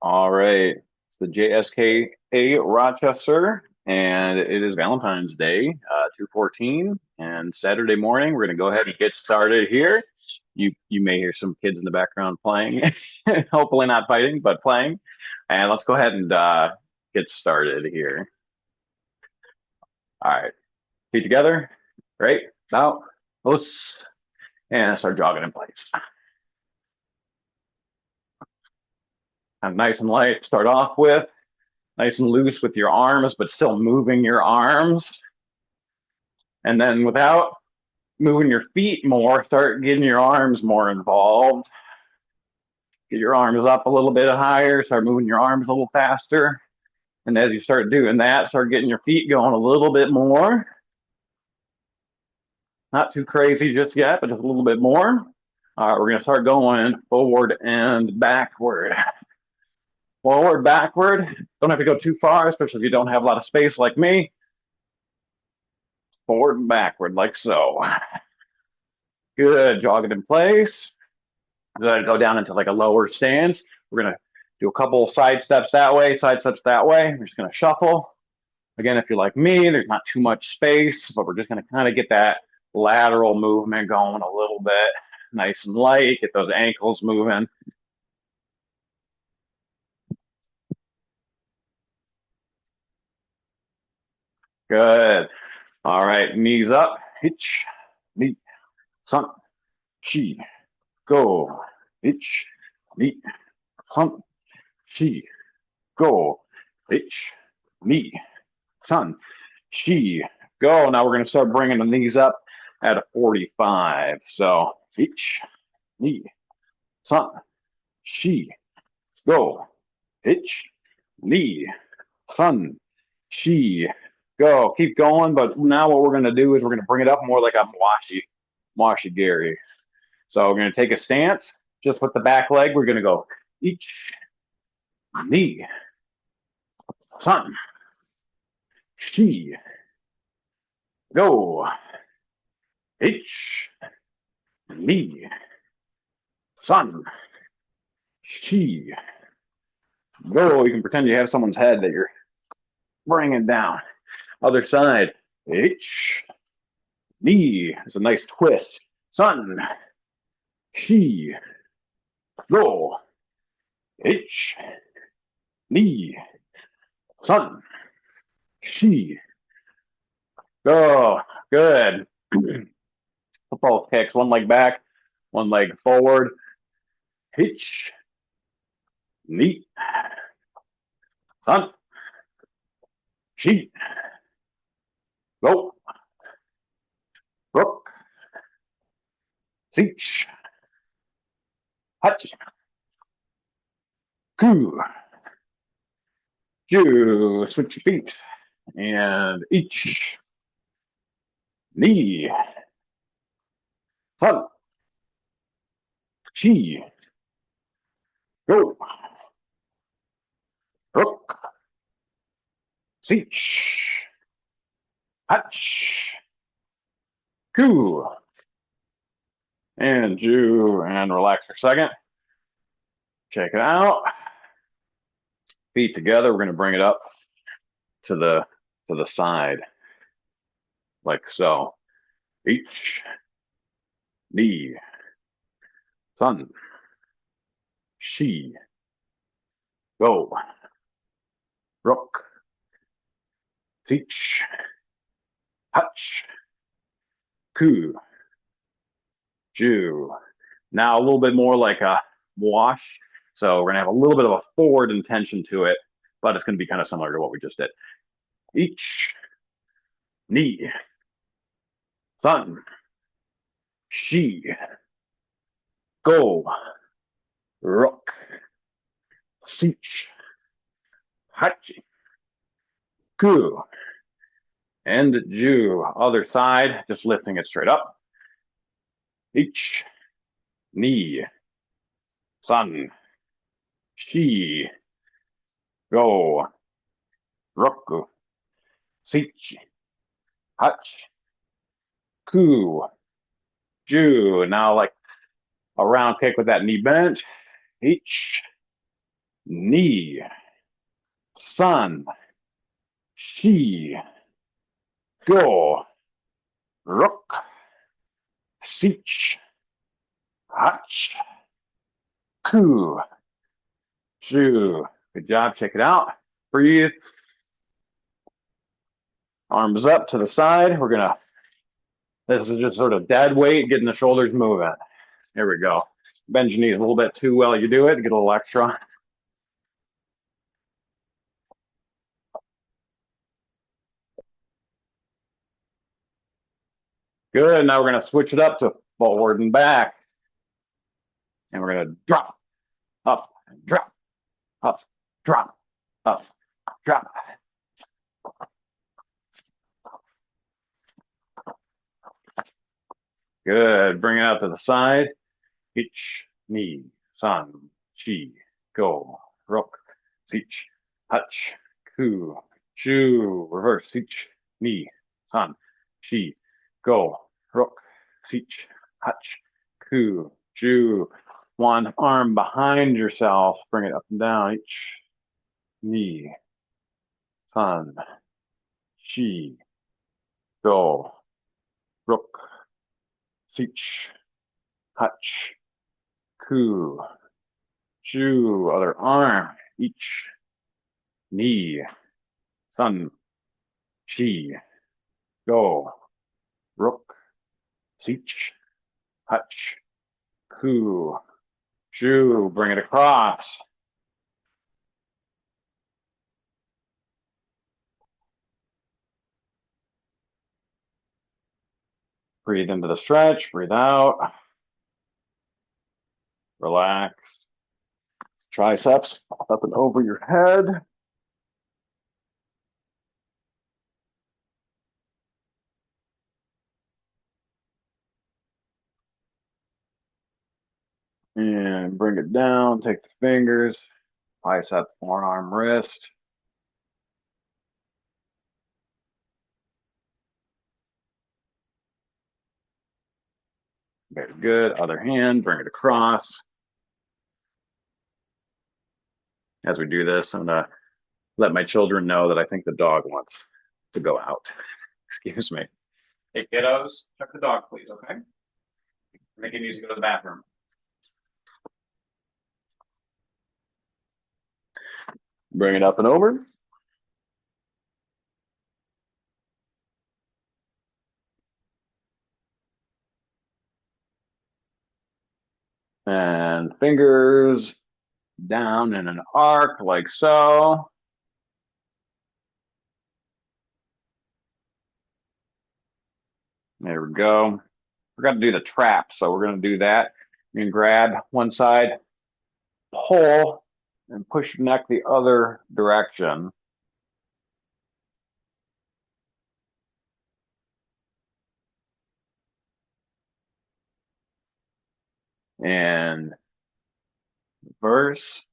All right. It's the JSKA Rochester, and it is Valentine's Day, 2/14, and Saturday morning. We're going to go ahead and get started here. You may hear some kids in the background playing, hopefully not fighting, but playing. And let's go ahead and get started here. All right. Feet together. Right. Now, let's and start jogging in place. Kind of nice and light. Start off with. Nice and loose with your arms, but still moving your arms. And then without moving your feet more, start getting your arms more involved. Get your arms up a little bit higher, start moving your arms a little faster. And as you start doing that, start getting your feet going a little bit more. Not too crazy just yet, but just a little bit more. All right, we're going to start going forward and backward. Forward, backward. Don't have to go too far, especially if you don't have a lot of space like me. Forward and backward, like so. Good. Jog it in place. Good. Go down into like a lower stance. We're going to do a couple side steps that way, side steps that way. We're just going to shuffle. Again, if you're like me, there's not too much space, but we're just going to kind of get that lateral movement going a little bit. Nice and light. Get those ankles moving. Good. All right. Knees up. Hitch. Knee. Sun. Chi. Go. Hitch. Knee. Sun. Chi. Go. Hitch. Knee. Sun. Chi. Go. Now we're going to start bringing the knees up at a 45. So hitch. Knee. Sun. Chi. Go. Hitch. Knee. Sun. Chi. Go. Keep going. But now what we're going to do is we're going to bring it up more like a Mawashi Gary. So we're going to take a stance just with the back leg. We're going to go each knee, sun, she, go, each knee, sun, she, go. You can pretend you have someone's head that you're bringing down. Other side, each knee. It's a nice twist. Sun, she, go, each knee, sun, she, go. Good. Football kicks, one leg back, one leg forward. Hitch, knee, sun, she, go, rook, seach, hutch, coo, ju, switch your feet, and each, knee, sun, she, go, rook, seach, hutch, coo, and ju, and relax for a second. Check it out. Feet together. We're going to bring it up to the side, like so. Each knee, sun, she, go, rook, teach, hutch, coo, ju. Now a little bit more like a wash. So we're gonna have a little bit of a forward intention to it, but it's gonna be kind of similar to what we just did. Each knee, sun, she, go, rook, teach, hutch, coo, and ju. Other side, just lifting it straight up. Each knee, sun, she, go, roku, sich, hutch, ku, ju. Now like a round kick with that knee bent. Each Ni, San, Shi, Go, Rook, Sich, Hach, Ku, Shu. Good job. Check it out. Breathe. Arms up to the side. This is just sort of dead weight, getting the shoulders moving. Here we go. Bend your knees a little bit too while you do it. Get a little extra. Good. Now we're going to switch it up to forward and back. And we're going to drop, up, drop, up, drop, up, drop. Good. Bring it out to the side. Ich, ni, san, chi, go, rook, sich, hach, ku, shu. Reverse. Ich, ni, san, chi, go, rook, sich, hach, ku, shu. One arm behind yourself. Bring it up and down. Ich, ni, san, chi, go, rook, sich, hach, ku, shu. Other arm. Ich, ni, san, chi, go, rook, sich, hach, ku, shu. Bring it across. Breathe into the stretch, breathe out. Relax. Triceps up and over your head. And bring it down, take the fingers, bicep, forearm, wrist. Very good. Other hand, bring it across. As we do this, I'm going to let my children know that I think the dog wants to go out. Excuse me. Hey, kiddos, check the dog, please, okay? Make it easy to go to the bathroom. Bring it up and over. And fingers down in an arc like so. There we go. Forgot to do the trap, so we're going to do that. You can grab one side, pull, and push your neck the other direction. And reverse.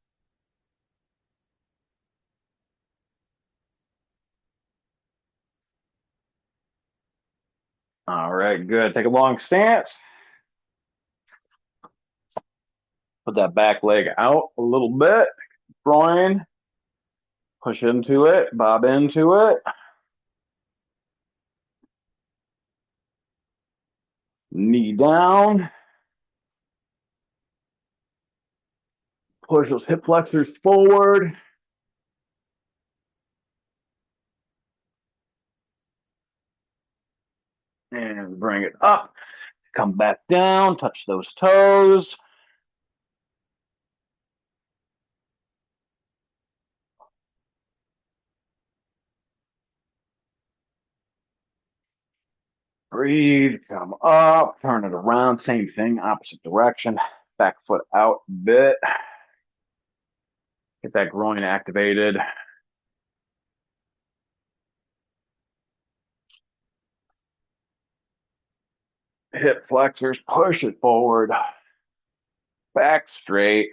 All right, good. Take a long stance. Put that back leg out a little bit. Groin. Push into it, bob into it. Knee down. Push those hip flexors forward. And bring it up. Come back down, touch those toes. Breathe, come up, turn it around, same thing, opposite direction. Back foot out a bit. Get that groin activated. Hip flexors, push it forward. Back straight.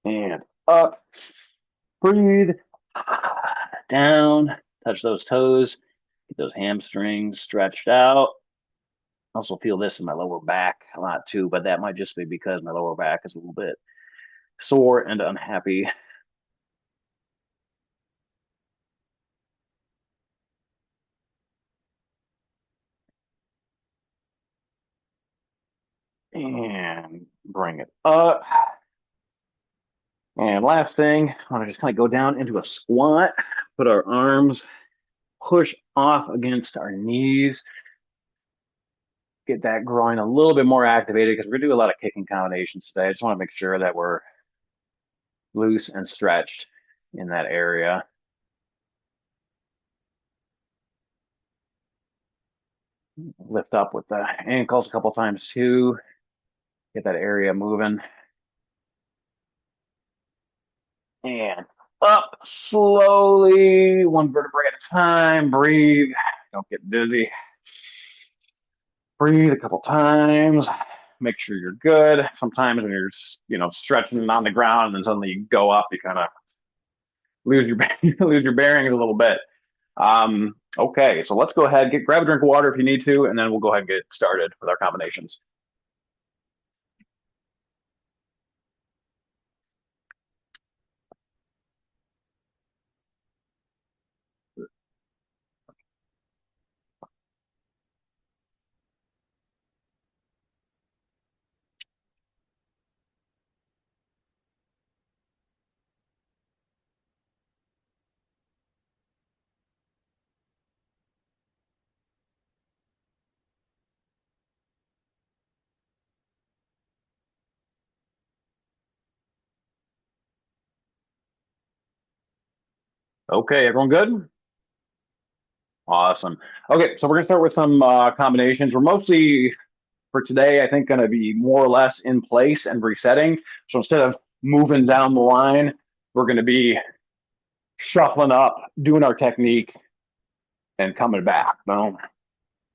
And up. Breathe. Down. Touch those toes. Get those hamstrings stretched out. Also feel this in my lower back a lot too, but that might just be because my lower back is a little bit sore and unhappy. And bring it up. And last thing, I want to just kind of go down into a squat, put our arms, push off against our knees, get that groin a little bit more activated because we're going to do a lot of kicking combinations today. I just want to make sure that we're loose and stretched in that area. Lift up with the ankles a couple times too. Get that area moving. And up slowly, one vertebrae at a time. Breathe. Don't get dizzy. Breathe a couple times. Make sure you're good. Sometimes when you're, stretching on the ground and then suddenly you go up, you kind of lose your lose your bearings a little bit. Okay, so let's go ahead, grab a drink of water if you need to, and then we'll go ahead and get started with our combinations. Okay, everyone good? Awesome. Okay, so we're gonna start with some combinations. We're mostly for today, I think, going to be more or less in place and resetting. So instead of moving down the line, we're going to be shuffling up, doing our technique, and coming back. Boom,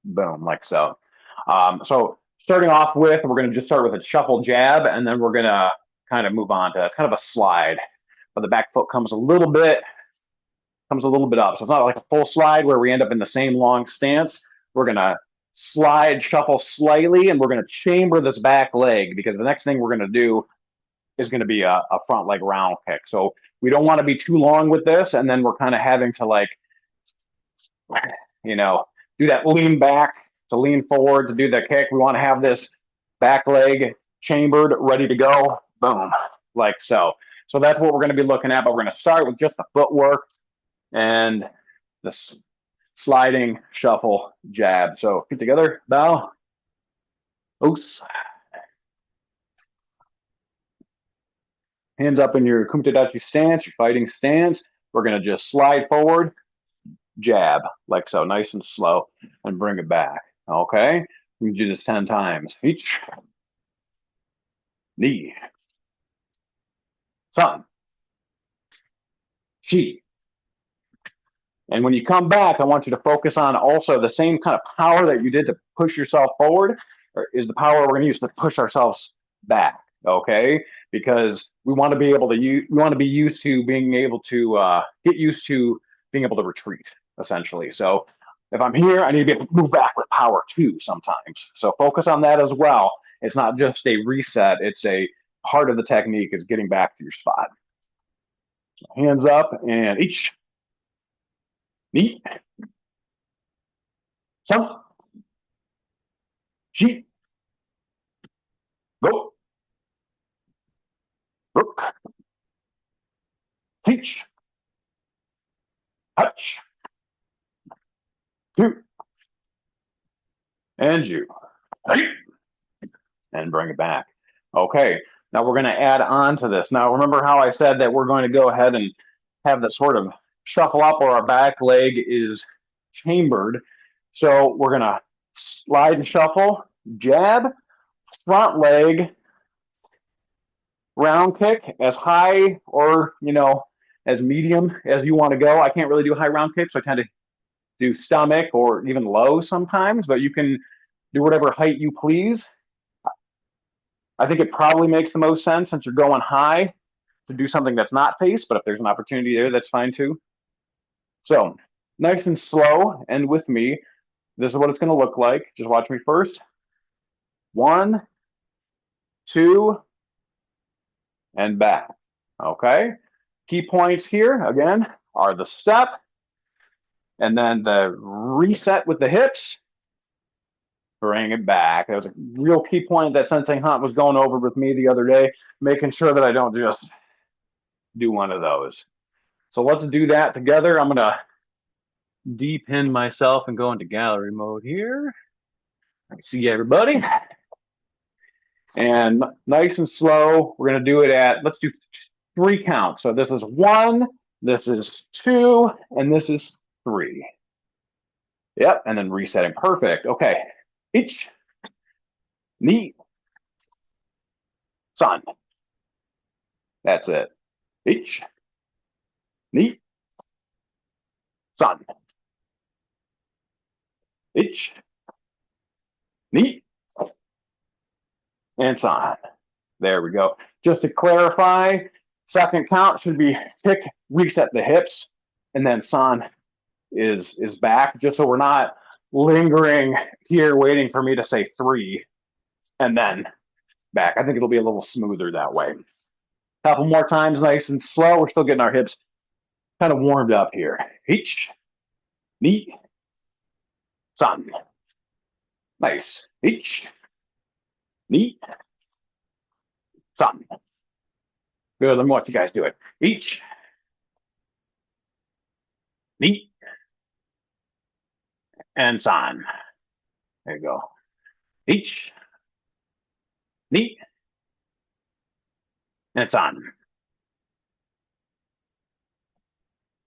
boom, like so. So starting off with, we're going to just start with a shuffle jab, and then we're going to kind of move on to kind of a slide. But the back foot comes a little bit up. So it's not like a full slide where we end up in the same long stance. We're going to slide, shuffle slightly, and we're going to chamber this back leg because the next thing we're going to do is going to be a front leg round kick. So we don't want to be too long with this, and then we're kind of having to do that lean back to lean forward to do the kick. We want to have this back leg chambered, ready to go. Boom, like so. So that's what we're going to be looking at, but we're going to start with just the footwork and this sliding, shuffle, jab. So get together, bow, oos. Hands up in your Kumite Dachi stance, your fighting stance. We're going to just slide forward, jab, like so, nice and slow, and bring it back. Okay? We can do this 10 times. Each. Ni. San. Shi. And when you come back, I want you to focus on also the same kind of power that you did to push yourself forward is the power we're going to use to push ourselves back. Okay, because we want to be able to we want to be used to being able to get used to being able to retreat essentially. So if I'm here, I need to be able to move back with power too sometimes. So focus on that as well. It's not just a reset; it's a part of the technique is getting back to your spot. So hands up and each. Ni. San. Shi. Go. Rook. Teach. Touch. Two. And you. And bring it back. Okay. Now we're going to add on to this. Now remember how I said that we're going to go ahead and have the sort of shuffle up where our back leg is chambered. So we're going to slide and shuffle, jab, front leg, round kick as high or, as medium as you want to go. I can't really do high round kicks, so I tend to do stomach or even low sometimes, but you can do whatever height you please. I think it probably makes the most sense since you're going high to do something that's not face, but if there's an opportunity there, that's fine too. So nice and slow and with me, this is what it's going to look like. Just watch me first. 1, 2, and back. Okay. Key points here, again, are the step, and then the reset with the hips, bring it back. That was a real key point that Sensei Hunt was going over with me the other day, making sure that I don't just do one of those. So let's do that together. I'm going to depin myself and go into gallery mode here. I can see everybody. And nice and slow, we're going to do it at, let's do 3 counts. So this is 1, this is 2, and this is 3. Yep, and then resetting. Perfect. Okay. Ich, ni, san. That's it. Ich, ni, san. Ich, ni, and san. There we go. Just to clarify, second count should be pick, reset the hips, and then san is back, just so we're not lingering here waiting for me to say 3 and then back. I think it'll be a little smoother that way. Couple more times, nice and slow. We're still getting our hips kind of warmed up here. Ich, ni, san. Nice. Ich, ni, san. Good. Let me watch you guys do it. Ich, ni, and san. There you go. Ich, ni, and san.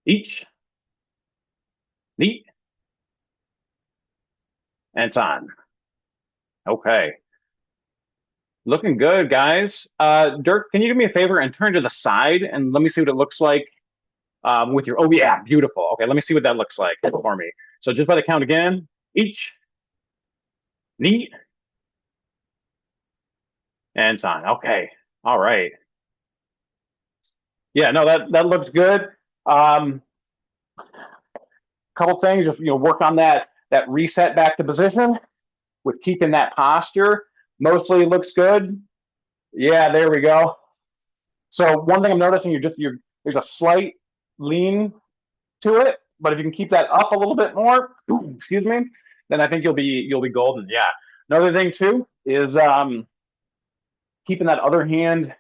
Ich, ni, and san. Okay. Looking good, guys. Dirk, can you do me a favor and turn to the side and let me see what it looks like with your, oh yeah, beautiful. Okay, let me see what that looks like for me. So just by the count again, each, ni, and san. Okay, all right. Yeah, no, that looks good. Couple things, just work on that reset back to position with keeping that posture. Mostly looks good. Yeah, there we go. So one thing I'm noticing, there's a slight lean to it, but if you can keep that up a little bit more, excuse me, then I think you'll be golden. Yeah. Another thing too is keeping that other hand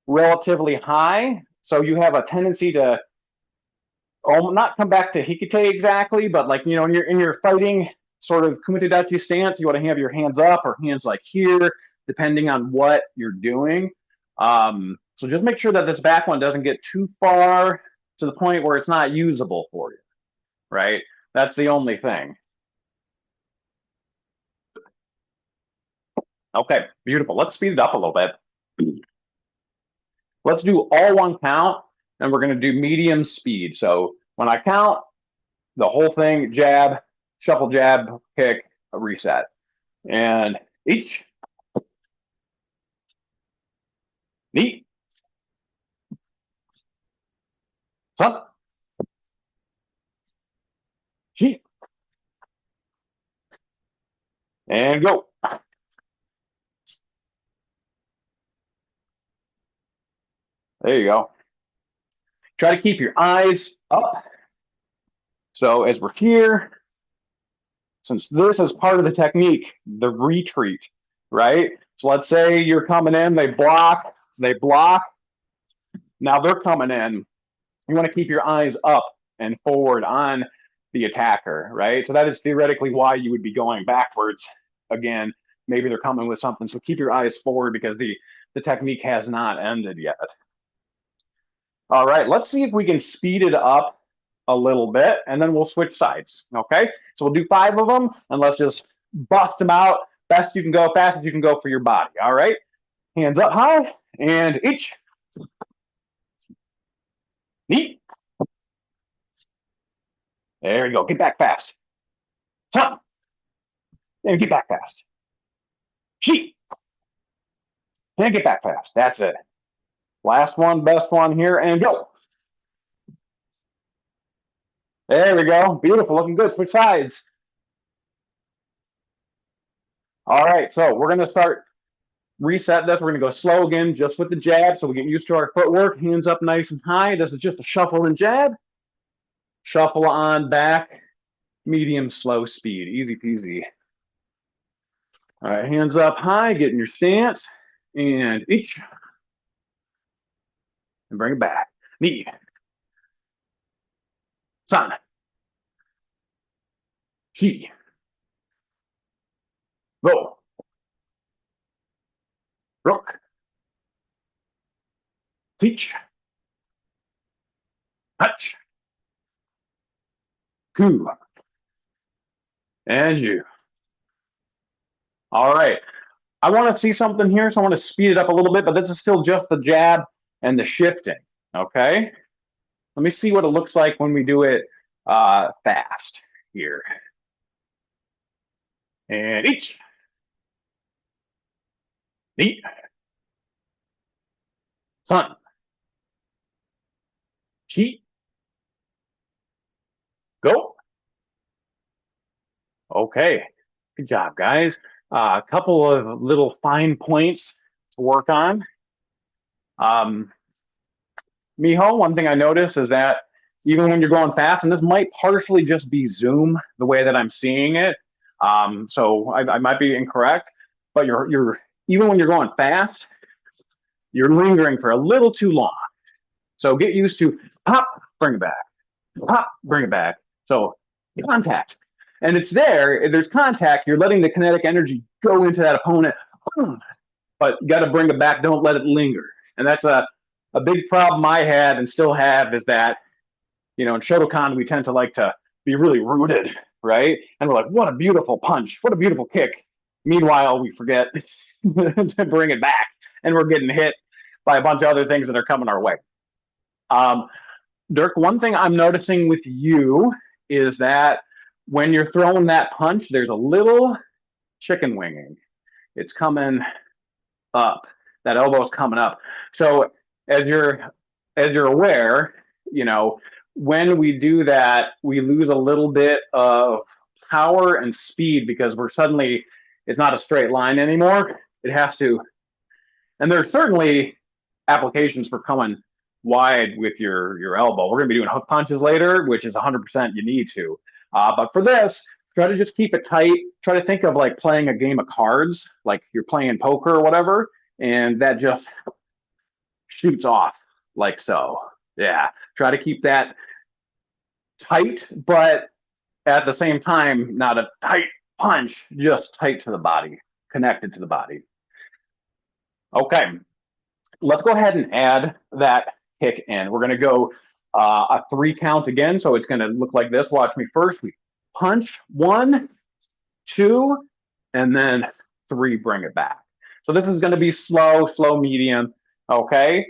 relatively high, so you have a tendency to not come back to hikite exactly, but like in your fighting sort of kumite dachi stance, you want to have your hands up or hands like here, depending on what you're doing. So just make sure that this back one doesn't get too far to the point where it's not usable for you, right? That's the only thing. Okay, beautiful. Let's speed it up a little bit. Let's do all 1 count, and we're going to do medium speed. So when I count, the whole thing, jab, shuffle, jab, kick, a reset. And each, ni, san, chi, and go. There you go. Try to keep your eyes up. So as we're here, since this is part of the technique, the retreat, right? So let's say you're coming in, they block, now they're coming in. You want to keep your eyes up and forward on the attacker, right? So that is theoretically why you would be going backwards. Again, maybe they're coming with something, so keep your eyes forward because the technique has not ended yet. All right, let's see if we can speed it up a little bit, and then we'll switch sides, okay? So we'll do 5 of them, and let's just bust them out best you can go, fast as you can go for your body, all right? Hands up high, and each, ni. There you go, get back fast. Top, and get back fast. Chi, and get back fast, that's it. Last one, best one here, and go. There we go. Beautiful. Looking good. Switch sides. All right, so we're going to start reset this. We're going to go slow again, just with the jab, so we get used to our footwork. Hands up nice and high. This is just a shuffle and jab. Shuffle on back, medium, slow speed. Easy peasy. All right, hands up high, get in your stance. And each. And bring it back. Knee. San. Chi. Go. Rook. Teach. Touch. Ku. And you. All right. I want to see something here, so I want to speed it up a little bit, but this is still just the jab and the shifting, okay? Let me see what it looks like when we do it fast here. And each. Knee. Sun. Chi. Go. Okay. Good job, guys. A couple of little fine points to work on. Miho, one thing I noticed is that even when you're going fast, and this might partially just be Zoom, the way that I'm seeing it, so I might be incorrect, but you're even when you're going fast, you're lingering for a little too long. So get used to pop, bring it back, pop, bring it back. So contact. And it's there, there's contact, you're letting the kinetic energy go into that opponent, but you got to bring it back, don't let it linger. And that's a big problem I had and still have is that, you know, in Shotokan, we tend to like to be really rooted, right? And we're like, what a beautiful punch, what a beautiful kick. Meanwhile, we forget to bring it back and we're getting hit by a bunch of other things that are coming our way. Dirk, one thing I'm noticing with you is that when you're throwing that punch, there's a little chicken winging. It's coming up. That elbow's coming up. So as you're aware, you know, when we do that, we lose a little bit of power and speed because we're suddenly, it's not a straight line anymore. It has to, and there's certainly applications for coming wide with your elbow. We're going to be doing hook punches later, which is 100% you need to. But for this, try to just keep it tight. Try to think of like playing a game of cards, like you're playing poker or whatever, and that just shoots off like so. Yeah, try to keep that tight, but at the same time, not a tight punch, just tight to the body, connected to the body. Okay, let's go ahead and add that kick in. We're going to go a 3 count again, so it's going to look like this. Watch me first. We punch 1, 2, and then 3, bring it back. So this is going to be slow, medium, okay?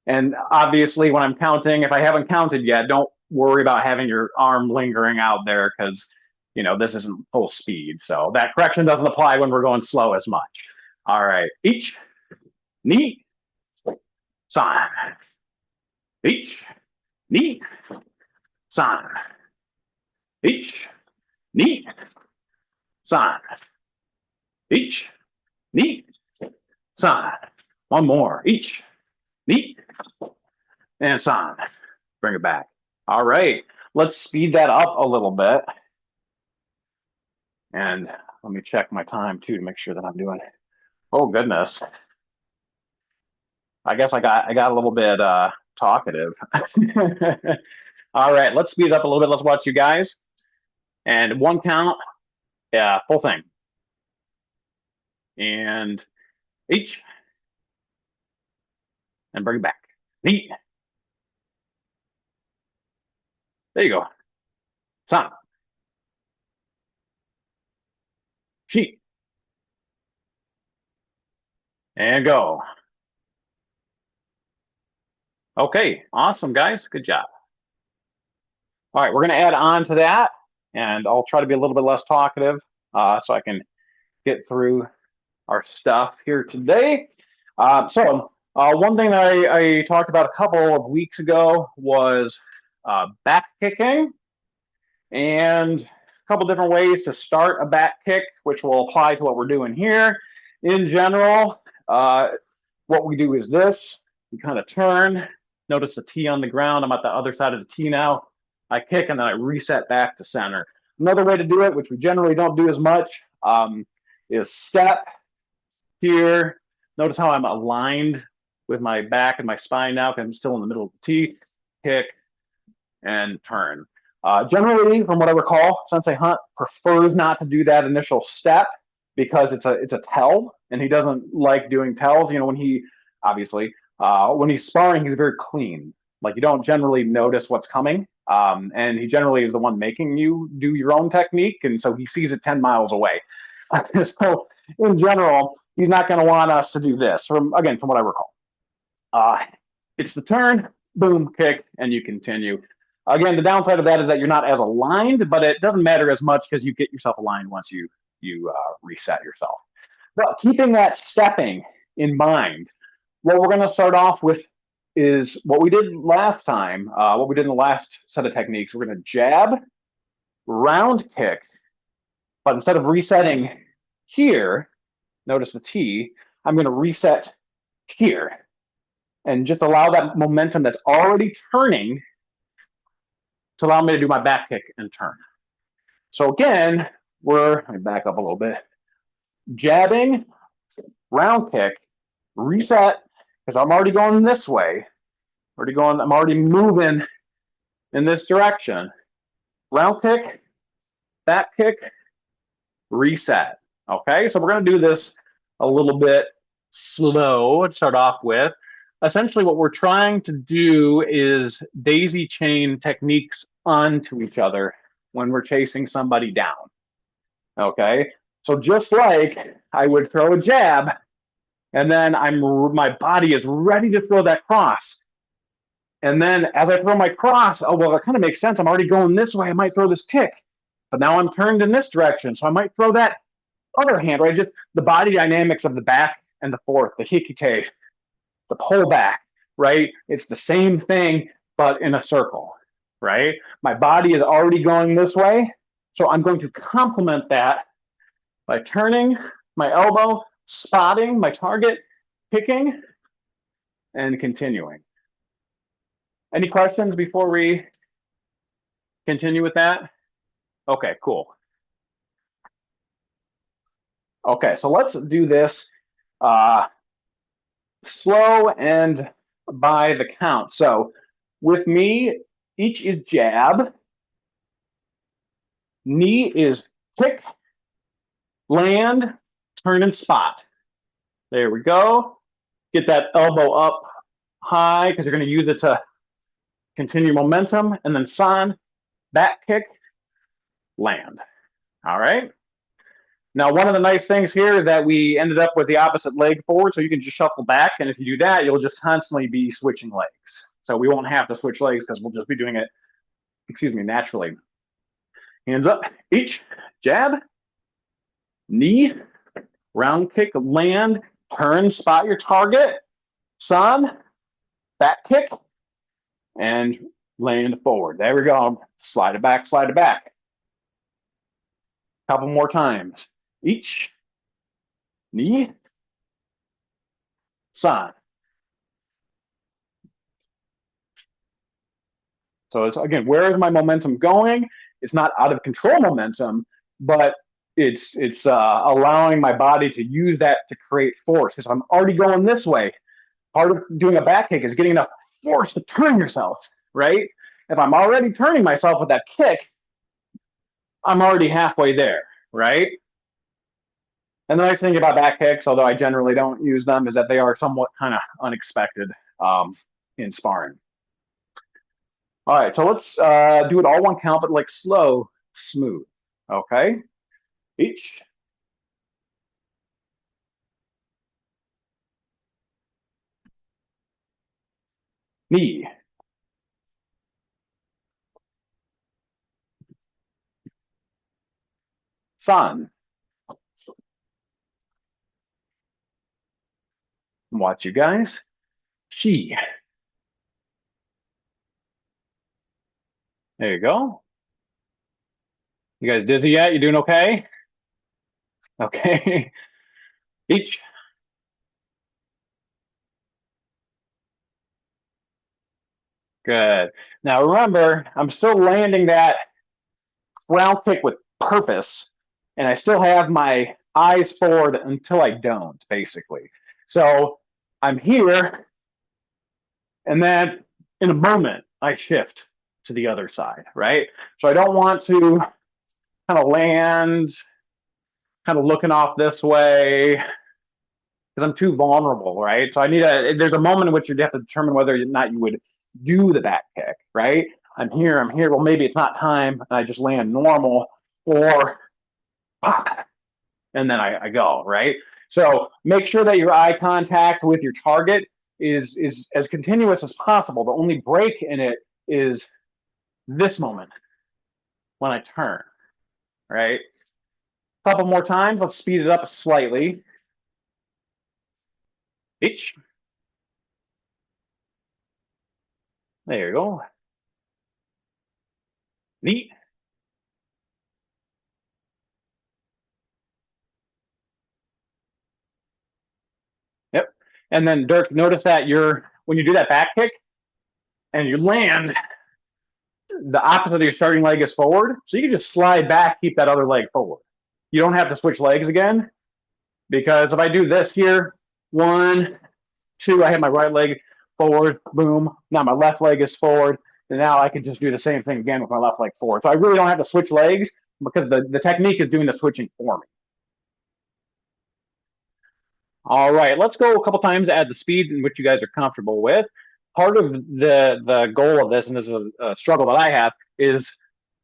And obviously when I'm counting, if I haven't counted yet, don't worry about having your arm lingering out there because, you know, this isn't full speed. So that correction doesn't apply when we're going slow as much. All right, each, knee, san. Each, knee, san. Each, knee, san. Each, knee, san. One more, each, knee, and san. Bring it back. All right, let's speed that up a little bit. And let me check my time too to make sure that I'm doing it. Oh goodness. I guess I got a little bit talkative. All right, let's speed it up a little bit. Let's watch you guys. And 1 count, yeah, full thing. And each. And bring it back. Knee. There you go. San. Chi. And go. Okay, awesome, guys. Good job. All right, we're going to add on to that, and I'll try to be a little bit less talkative so I can get through our stuff here today. One thing that I talked about a couple of weeks ago was back kicking. And couple different ways to start a back kick, which will apply to what we're doing here. In general, what we do is this. We kind of turn. Notice the T on the ground. I'm at the other side of the T now. I kick and then I reset back to center. Another way to do it, which we generally don't do as much, is step here. Notice how I'm aligned with my back and my spine now because I'm still in the middle of the T. Kick and turn. Generally, from what I recall, Sensei Hunt prefers not to do that initial step because it's a tell, and he doesn't like doing tells. You know, when he obviously when he's sparring, he's very clean. Like you don't generally notice what's coming, and he generally is the one making you do your own technique, and so he sees it 10 miles away. So in general, he's not going to want us to do this. From what I recall, it's the turn, boom, kick, and you continue. Again, the downside of that is that you're not as aligned, but it doesn't matter as much because you get yourself aligned once you reset yourself. But keeping that stepping in mind, what we're going to start off with is what we did last time, what we did in the last set of techniques. We're going to jab, round kick, but instead of resetting here, notice the T, I'm going to reset here and just allow that momentum that's already turning to allow me to do my back kick and turn. So again, let me back up a little bit. Jabbing, round kick, reset, because I'm already going this way. I'm already moving in this direction. Round kick, back kick, reset. Okay, so we're going to do this a little bit slow to start off with. Essentially, what we're trying to do is daisy chain techniques onto each other when we're chasing somebody down. Okay, so just like I would throw a jab, and then my body is ready to throw that cross. And then as I throw my cross, oh, well, it kind of makes sense. I'm already going this way. I might throw this kick, but now I'm turned in this direction. So I might throw that other hand, right? Just the body dynamics of the back and the forth, the hikite, the pullback, right? It's the same thing, but in a circle, right? My body is already going this way. So I'm going to complement that by turning my elbow, spotting my target, kicking, and continuing. Any questions before we continue with that? Okay, cool. Okay, so let's do this slow and by the count. So with me, each is jab. Knee is kick, land, turn, and spot. There we go. Get that elbow up high because you're going to use it to continue momentum. And then san, back kick, land. All right. Now, one of the nice things here is that we ended up with the opposite leg forward, so you can just shuffle back. And if you do that, you'll just constantly be switching legs. So we won't have to switch legs because we'll just be doing it, naturally. Hands up, each, jab, knee, round kick, land, turn, spot your target, san, back kick, and land forward. There we go. Slide it back, slide it back. Couple more times. Each, knee, san. So it's, again, where is my momentum going? It's not out of control momentum, but it's allowing my body to use that to create force. Because I'm already going this way. Part of doing a back kick is getting enough force to turn yourself, right? If I'm already turning myself with that kick, I'm already halfway there, right? And the nice thing about back kicks, although I generally don't use them, is that they are somewhat kind of unexpected in sparring. All right, so let's do it all one count, but like slow, smooth. Okay, each. Knee. San. Watch you guys. Shi. There you go. You guys dizzy yet? You doing okay? Okay. Each. Good. Now remember, I'm still landing that round kick with purpose, and I still have my eyes forward until I don't, basically. So I'm here, and then in a moment, I shift to the other side, right? So I don't want to kind of land, kind of looking off this way, because I'm too vulnerable, right? So there's a moment in which you have to determine whether or not you would do the back kick, right? I'm here. Well, maybe it's not time, and I just land normal, or pop, and then I go, right? So make sure that your eye contact with your target is as continuous as possible. The only break in it is this moment when I turn, right? A couple more times. Let's speed it up slightly. Each. There you go. Neat. Yep. And then Dirk, notice that when you do that back kick and you land, the opposite of your starting leg is forward. So you can just slide back, keep that other leg forward. You don't have to switch legs again, because if I do this here, 1, 2, I have my right leg forward, boom. Now my left leg is forward. And now I can just do the same thing again with my left leg forward. So I really don't have to switch legs, because the technique is doing the switching for me. All right, let's go a couple times at the speed in which you guys are comfortable with. Part of the goal of this, and this is a struggle that I have, is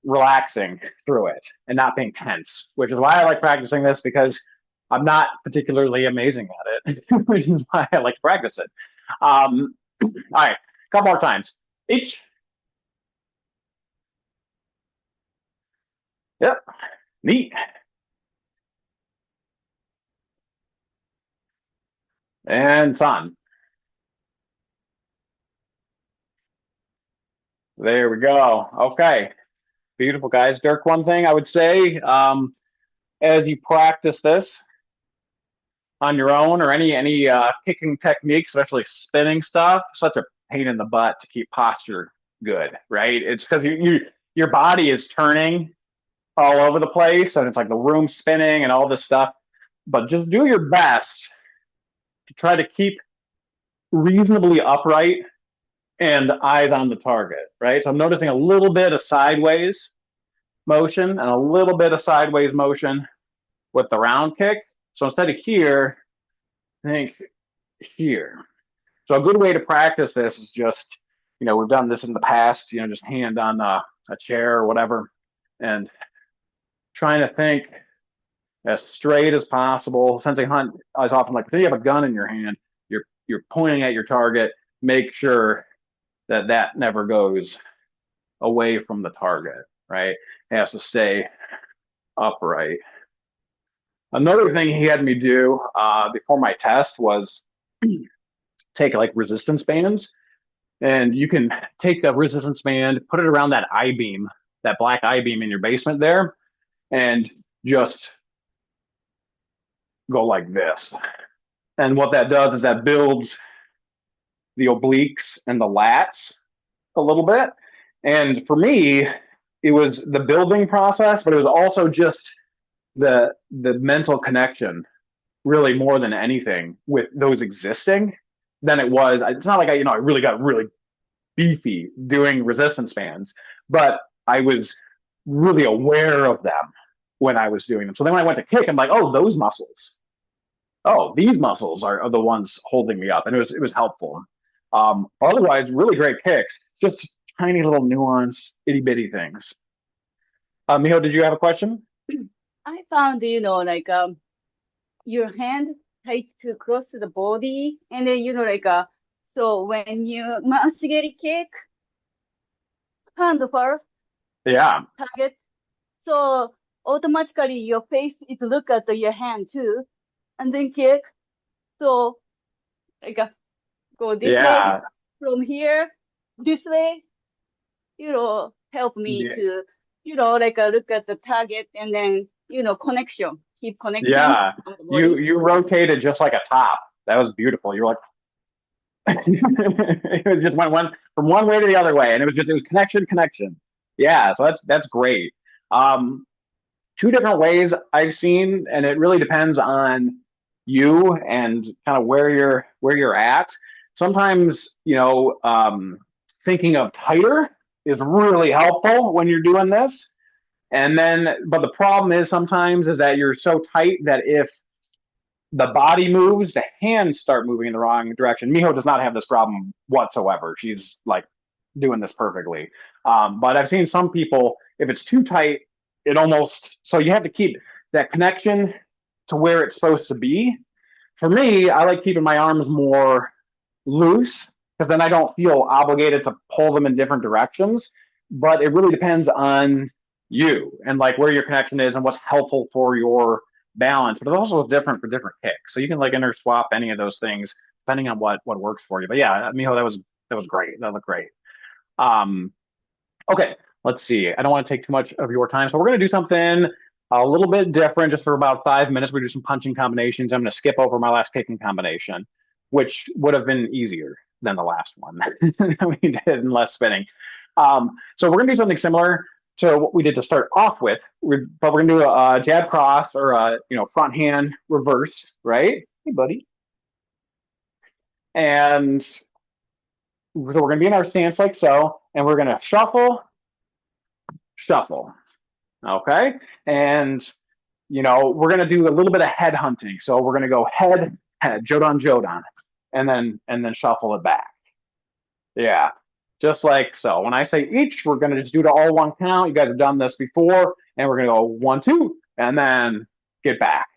relaxing through it and not being tense, which is why I like practicing this, because I'm not particularly amazing at it, which is why I like to practice it. All right, a couple more times. Each. Yep. Neat. And fun. There we go. Okay. Beautiful, guys. Dirk, one thing I would say, as you practice this on your own, or any kicking techniques, especially spinning stuff, such a pain in the butt to keep posture good, right? It's because your body is turning all over the place, and it's like the room spinning and all this stuff. But just do your best to try to keep reasonably upright and eyes on the target, right? So I'm noticing a little bit of sideways motion and a little bit of sideways motion with the round kick. So instead of here, think here. So a good way to practice this is just, we've done this in the past, just hand on a chair or whatever, and trying to think as straight as possible. Sensei hunt is often like, if you have a gun in your hand, you're pointing at your target, make sure that never goes away from the target, right? It has to stay upright. Another thing he had me do before my test was take like resistance bands, and you can take the resistance band, put it around that I-beam, that black I-beam in your basement there, and just go like this. And what that does is that builds the obliques and the lats a little bit. And for me, it was the building process, but it was also just the mental connection, really more than anything, with those existing than it was. It's not like I really got really beefy doing resistance bands, but I was really aware of them when I was doing them. So then when I went to kick, I'm like, oh, those muscles. Oh, these muscles are the ones holding me up, and it was helpful. Otherwise, really great kicks. Just tiny little nuance, itty bitty things. Miho, did you have a question? I found, your hand tight to close to the body, and then, so when you massageri kick, hand first, Yeah. target, so automatically your face is look at your hand too, and then kick. So, go this way, Yeah. from here, this way, help me Yeah. to like look at the target and then, connection, keep connection Yeah, on the body. you rotated just like a top. That was beautiful. You were like, it was just went from one way to the other way, and it was connection. Yeah, so that's great. Um, Two different ways I've seen, and it really depends on you and kind of where you're at. Sometimes, thinking of tighter is really helpful when you're doing this. And then, but the problem is sometimes is that you're so tight that if the body moves, the hands start moving in the wrong direction. Miho does not have this problem whatsoever. She's like doing this perfectly. But I've seen some people, if it's too tight, it almost, so you have to keep that connection to where it's supposed to be. For me, I like keeping my arms more loose because then I don't feel obligated to pull them in different directions. But it really depends on you and like where your connection is and what's helpful for your balance. But it's also different for different kicks. So you can like interswap any of those things depending on what works for you. But yeah, Miho, that was great. That looked great. Um, okay, let's see. I don't want to take too much of your time, so we're going to do something a little bit different, just for about 5 minutes. We do some punching combinations. I'm going to skip over my last kicking combination, which would have been easier than the last one we did and less spinning. So we're going to do something similar to what we did to start off with, but we're going to do a jab cross or a front hand reverse, right? Hey, buddy. And so we're going to be in our stance like so, and we're going to shuffle, shuffle. Okay. And, we're going to do a little bit of head hunting. So we're going to go head, head, Jodan, and then shuffle it back. Yeah. Just like so. When I say each, we're going to just do it all one count. You guys have done this before, and we're going to go 1, 2, and then get back.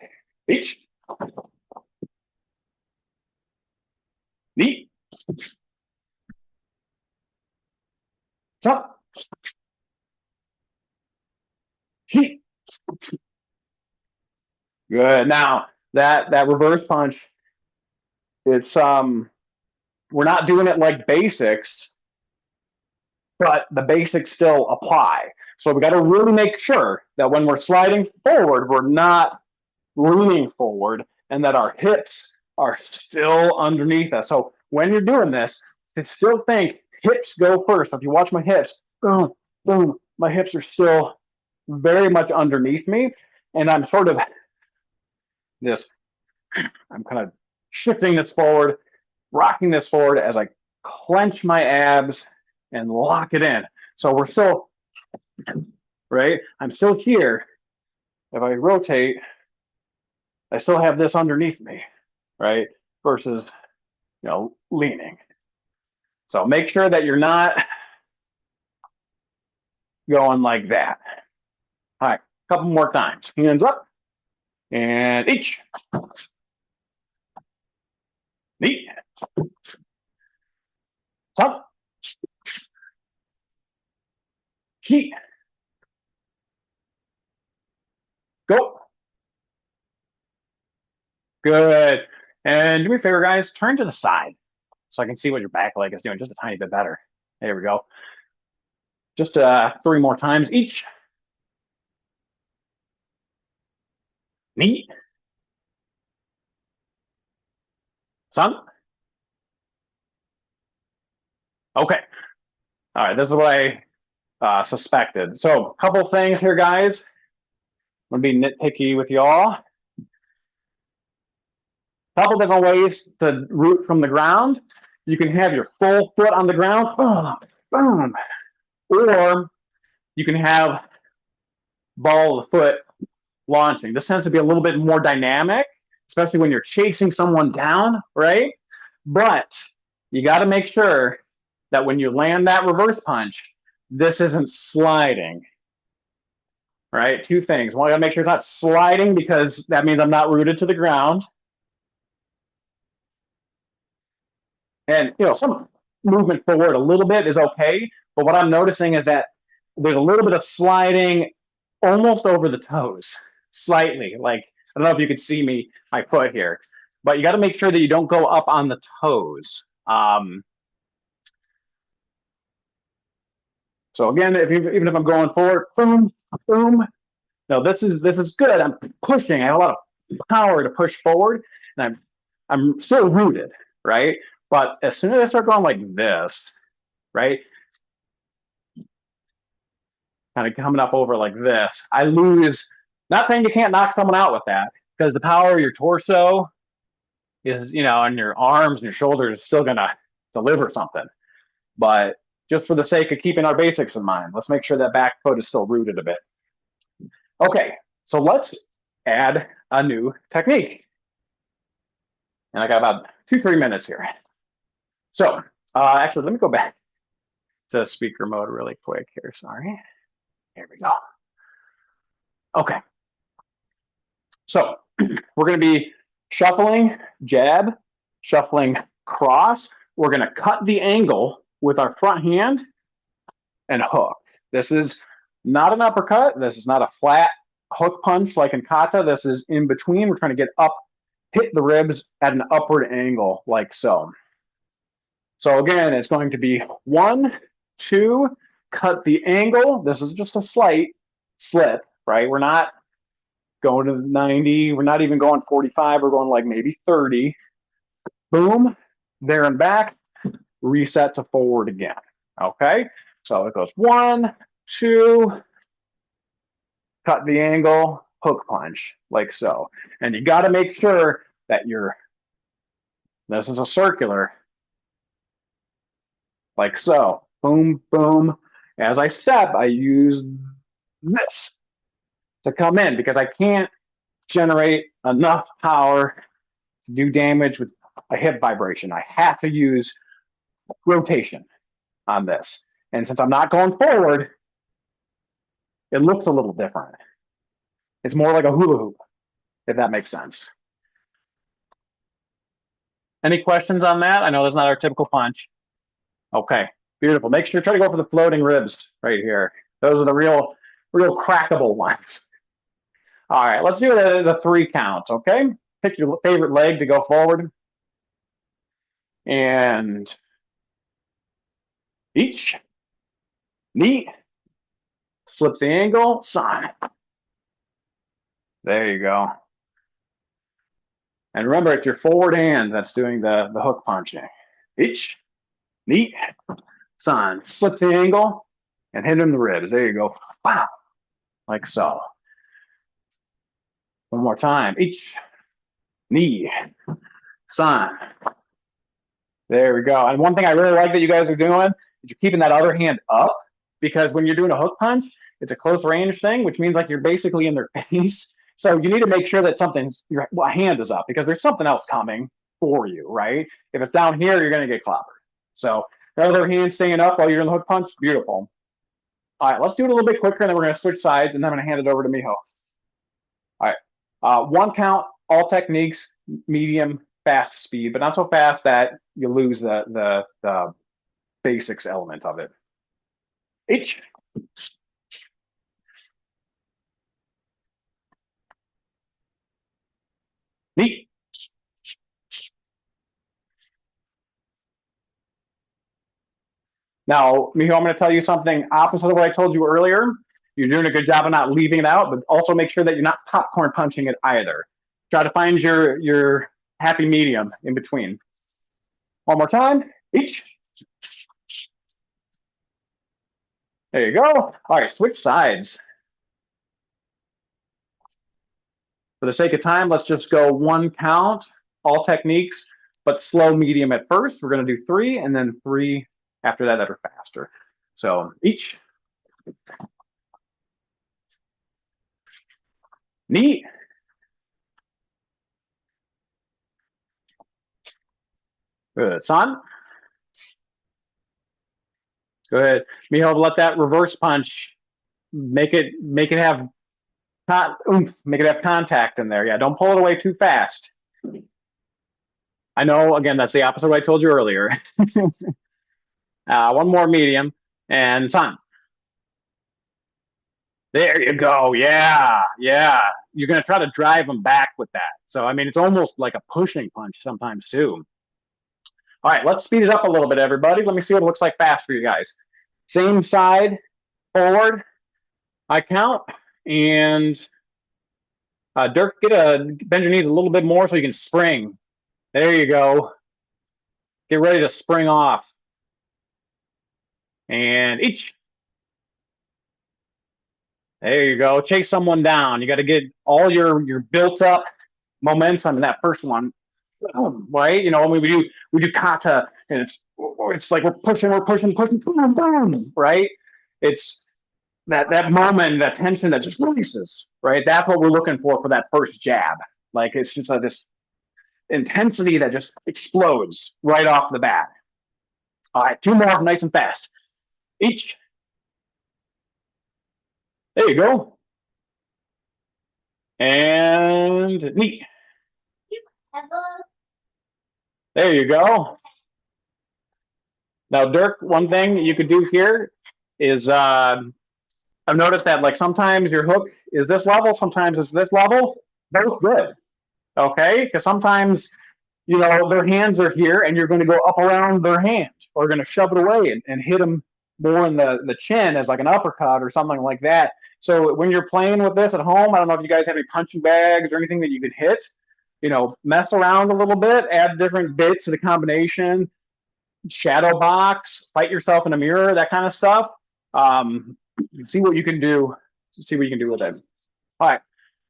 Each. Neat. Jump. Heat. Good. Now that reverse punch, it's we're not doing it like basics, but the basics still apply. So we got to really make sure that when we're sliding forward, we're not leaning forward and that our hips are still underneath us. So when you're doing this, still think hips go first. If you watch my hips, boom, boom, my hips are still very much underneath me. And I'm sort of this, I'm kind of shifting this forward, rocking this forward as I clench my abs and lock it in. So we're still, right? I'm still here. If I rotate, I still have this underneath me, right? Versus, leaning. So make sure that you're not going like that. All right, a couple more times. Hands up and each. Neat. Up. Heat. Go. Good. And do me a favor, guys, turn to the side so I can see what your back leg is doing just a tiny bit better. There we go. Just 3 more times each. Neat. Son. Okay. All right, this is what I suspected. So a couple things here, guys. I'm going to be nitpicky with y'all. A couple different ways to root from the ground. You can have your full foot on the ground, boom, or you can have ball of the foot launching. This tends to be a little bit more dynamic, especially when you're chasing someone down, right? But you got to make sure that when you land that reverse punch, this isn't sliding, right? 2 things. One, I got to make sure it's not sliding because that means I'm not rooted to the ground. And, some movement forward a little bit is okay. But what I'm noticing is that there's a little bit of sliding almost over the toes, slightly. Like, I don't know if you can see my foot here, but you got to make sure that you don't go up on the toes. So again, even if I'm going forward, boom, boom. No, this is good. I'm pushing. I have a lot of power to push forward, and I'm still rooted, right? But as soon as I start going like this, right, kind of coming up over like this, I lose. Not saying you can't knock someone out with that, because the power of your torso is, and your arms and your shoulders is still gonna deliver something. But just for the sake of keeping our basics in mind, let's make sure that back foot is still rooted a bit. Okay, so let's add a new technique. And I got about 2-3 minutes here. So actually, let me go back to speaker mode really quick here. Sorry. Here we go. Okay. So we're going to be shuffling jab, shuffling cross. We're going to cut the angle with our front hand and hook. This is not an uppercut. This is not a flat hook punch like in kata. This is in between. We're trying to get up, hit the ribs at an upward angle like so. So again, it's going to be 1, 2, cut the angle. This is just a slight slip, right? We're not going to 90. We're not even going 45. We're going like maybe 30. Boom, there and back, reset to forward again. Okay, so it goes 1, 2, cut the angle, hook punch, like so. And you got to make sure that this is a circular, like so. Boom, boom. As I step, I use this to come in because I can't generate enough power to do damage with a hip vibration. I have to use rotation on this. And since I'm not going forward, it looks a little different. It's more like a hula hoop, if that makes sense. Any questions on that? I know that's not our typical punch. Okay, beautiful. Make sure try to go for the floating ribs right here. Those are the real crackable ones. All right, let's do it as a 3 count, okay? Pick your favorite leg to go forward. And each, knee, flip the angle, side. There you go. And remember, it's your forward hand that's doing the hook punching. Each, knee, side. Flip the angle and hit in the ribs. There you go. Wow. Like so. One more time. Each, knee, side. There we go. And one thing I really like that you guys are doing is you're keeping that other hand up, because when you're doing a hook punch, it's a close range thing, which means like you're basically in their face. So you need to make sure that your hand is up, because there's something else coming for you, right? If it's down here, you're going to get clobbered. So the other hand staying up while you're in the hook punch, beautiful. All right, let's do it a little bit quicker, and then we're going to switch sides, and then I'm going to hand it over to Miho. All right, 1 count, all techniques, medium, fast speed, but not so fast that you lose the basics element of it. H. Knee. Now, Miho, I'm going to tell you something opposite of what I told you earlier. You're doing a good job of not leaving it out, but also make sure that you're not popcorn punching it either. Try to find your happy medium in between. One more time. Each. There you go. All right, switch sides. For the sake of time, let's just go 1 count, all techniques, but slow medium at first. We're going to do 3, and then 3 after that are faster. So each. Knee. Good. San. Good. Miho, let that reverse punch make it have contact in there. Yeah, don't pull it away too fast. I know, again, that's the opposite of what I told you earlier. 1 more medium, and San. There you go. Yeah, yeah. You're going to try to drive them back with that. So, I mean, it's almost like a pushing punch sometimes, too. All right, let's speed it up a little bit, everybody. Let me see what it looks like fast for you guys. Same side forward. I count. And Dirk, bend your knees a little bit more so you can spring. There you go. Get ready to spring off. And each. There you go. Chase someone down. You got to get all your built up momentum in that first one, right? You know, when we do kata, and it's like we're pushing, boom, right? It's that moment, that tension that just releases, right? That's what we're looking for that first jab. Like it's just this intensity that just explodes right off the bat. All right, two more, nice and fast. Each. There you go. And neat. There you go. Now, Dirk, one thing you could do here is I've noticed that like sometimes your hook is this level, sometimes it's this level. Both good, okay? Because sometimes you know their hands are here, and you're going to go up around their hand, or going to shove it away and hit them more in the chin as like an uppercut or something like that. So when you're playing with this at home, I don't know if you guys have any punching bags or anything that you could hit. You know, mess around a little bit, add different bits to the combination, shadow box, fight yourself in a mirror, that kind of stuff. See what you can do. See what you can do with it. All right,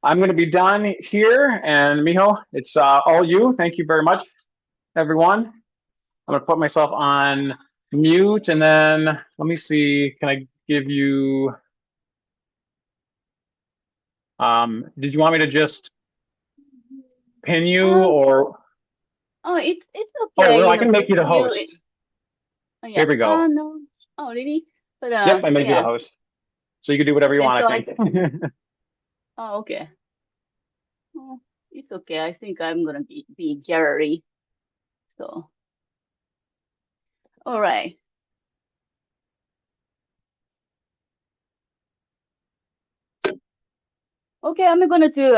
I'm going to be done here, and Miho, it's all you. Thank you very much, everyone. I'm going to put myself on mute, and then let me see. Can I give you? Did you want me to just pin you, or? Oh, it's Oh, okay. well, You I know, can make you the pinning you. host. Oh yeah. Here we go. No. Oh really? But Yep, I made you the yeah. host, so you can do whatever you Okay. want. So I think. oh okay. Oh, it's okay. I think I'm gonna be gallery. So all right. Okay, I'm gonna do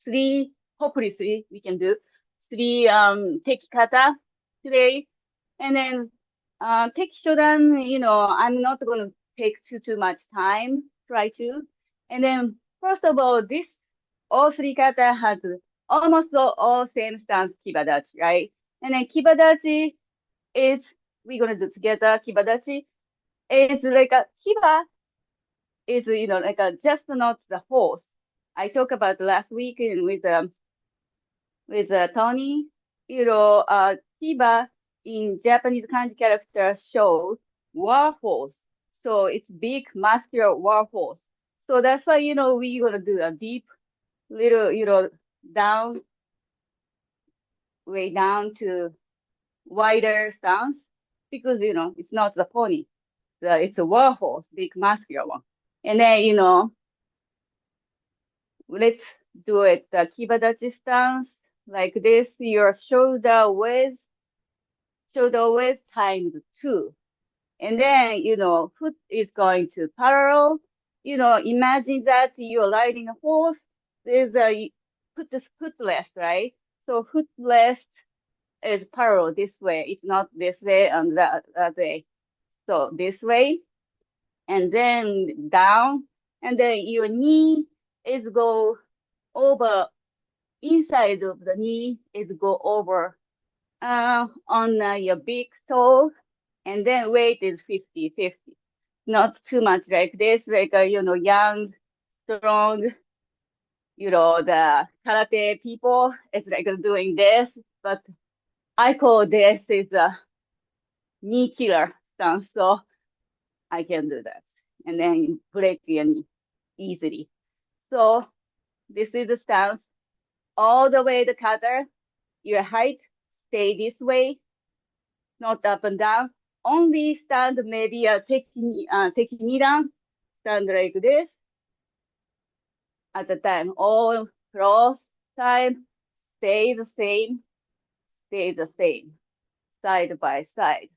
three. Hopefully three. We can do three Tekki Kata today, and then Tekki Sho-dan. You know, I'm not gonna take too much time. Try to, and then first of all, this all three kata has almost all same stance Kiba Dachi, right? And then Kiba Dachi is we're gonna do together. Kiba Dachi is like a Kiba is like a just not the horse. I talked about last week with Tony. Kiba in Japanese kanji character shows war horse. So it's big muscular war horse. So that's why we gonna do a deep little down way down to wider stance because it's not the pony. It's a war horse, big muscular one. And then let's do it the Kibadachi stance like this. Your shoulder width times 2. And then, foot is going to parallel. Imagine that you're riding a horse. There's a footrest, right? So footrest is parallel this way. It's not this way and that way. So this way, and then down, and then your knee is go over, inside of the knee is go over on your big toe, and then weight is 50-50. Not too much like this, like young, strong, the karate people. It's like doing this, but I call this is a knee killer stance, so I can do that, and then break your knee easily. So this is the stance all the way the cutter. Your height stay this way, not up and down. Only stand maybe taking knee down, stand like this at the time. All cross time, stay the same, side by side.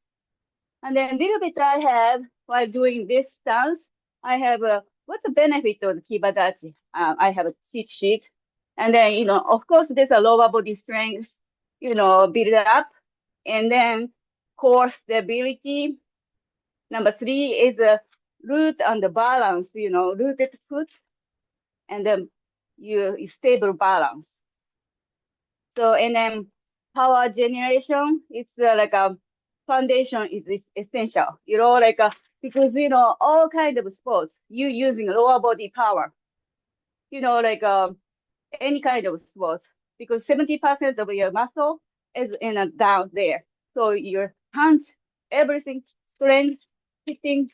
And then a little bit I have, while doing this stance, I have what's the benefit of the Kibadachi? I have a cheat sheet. And then, of course, there's a lower body strength, build up. And then core stability, Number three is root and the balance, rooted foot, and then you stable balance. So, and then power generation, it's like a foundation is essential, because, all kind of sports, you using lower body power, like any kind of sports, because 70% of your muscle is in a down there. So your hands, everything, strength, hitting,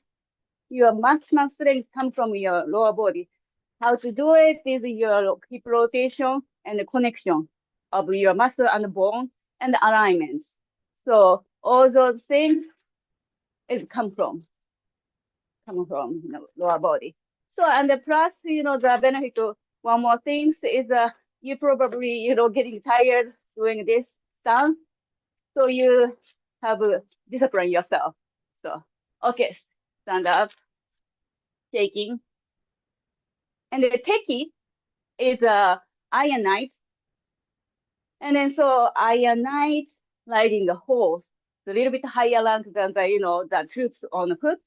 your maximum strength come from your lower body. How to do it is your hip rotation and the connection of your muscle and bone and the alignments. So all those things is come from lower body. So and the plus, the benefit of one more thing is you probably getting tired doing this stance, so you have discipline yourself. So okay, stand up, shaking, and the Tekki is a iron knight, and then so iron knight riding a horse, a little bit higher rank than the troops on foot.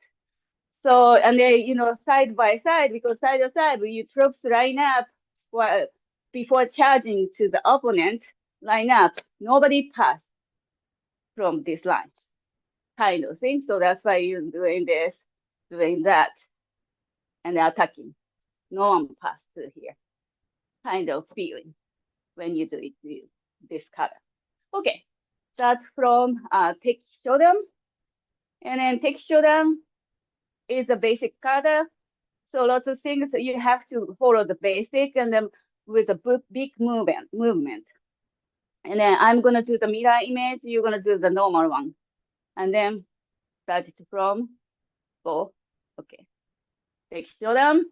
So, and then, side by side, because side by side, you troops line up while, before charging to the opponent, line up. Nobody pass from this line, kind of thing. So that's why you're doing this, doing that, and attacking. No one pass through here, kind of feeling when you do it, this kata. Okay, that's from Tekki Sho-dan. And then Tekki Sho-dan is a basic kata. So lots of things you have to follow the basic and then with a big movement. And then I'm gonna do the mirror image, you're gonna do the normal one. And then start it from go. Okay. Take shoulder.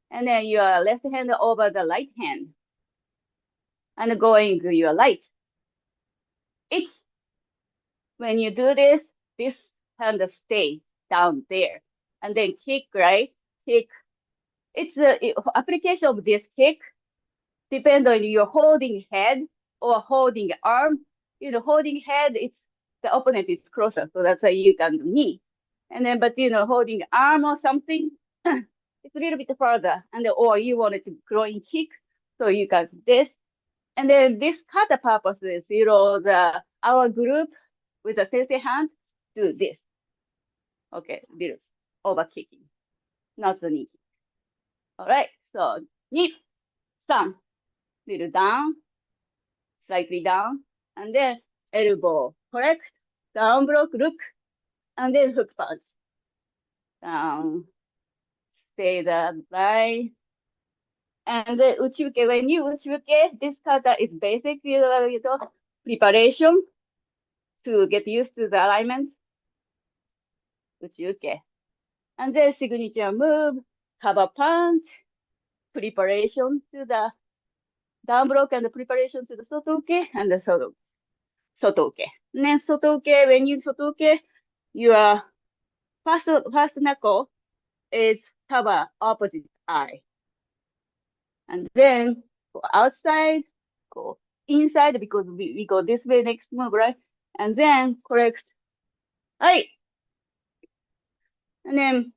And then your left hand over the right hand. And going to your right. It's when you do this hand stay down there. And then kick, right? Kick. It's the application of this kick depend on your holding head or holding arm. Holding head, it's the opponent is closer, so that's why you can knee. And then, but holding arm or something, it's a little bit further. And then, or you wanted to groin kick, so you got this. And then this kata purposes, our group with the sensei hand do this. Okay, this over kicking, not the knee kick. All right, so knee, sun, little down, slightly down, and then elbow, correct? Down block, look, and then hook punch. Down, stay the line. And then uchiuke, when you uchiuke, this kata is basic, preparation to get used to the alignments. Uchiuke. And then signature move, cover punch, preparation to the down block and the preparation to the sotoke and the sotoke. And then sotoke, when you sotoke, your first knuckle is cover opposite eye. And then go outside, go inside because we go this way next move, right? And then correct. Right. And then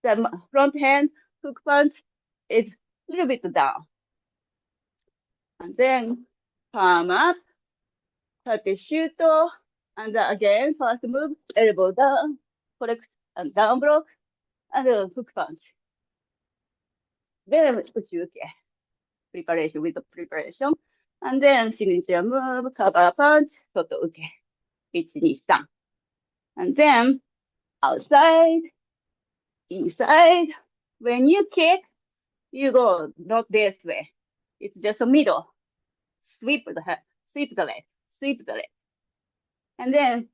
the front hand hook punch is a little bit down. And then palm up, tate shuto, and then again, first move, elbow down, correct, and down block, and then hook punch. Then uchiuke, preparation with the preparation. And then signature move, cover punch, soto uke, 1, 2, 3. And then outside, inside. When you kick, you go not this way. It's just a middle. Sweep the head, sweep the leg, sweep the leg. And then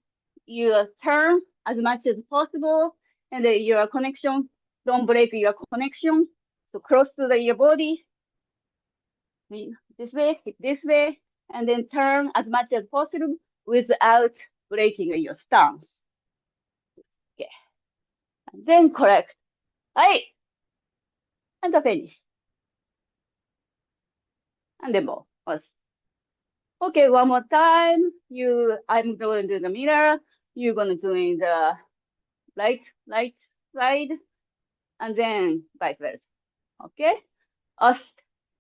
you turn as much as possible, and then your connection, don't break your connection. So cross to your body, this way, and then turn as much as possible without breaking your stance. Okay. And then correct. Right. And the finish. And then more. Okay, one more time. I'm going to do the mirror. You're going to do the right side, and then vice versa. Okay? Us,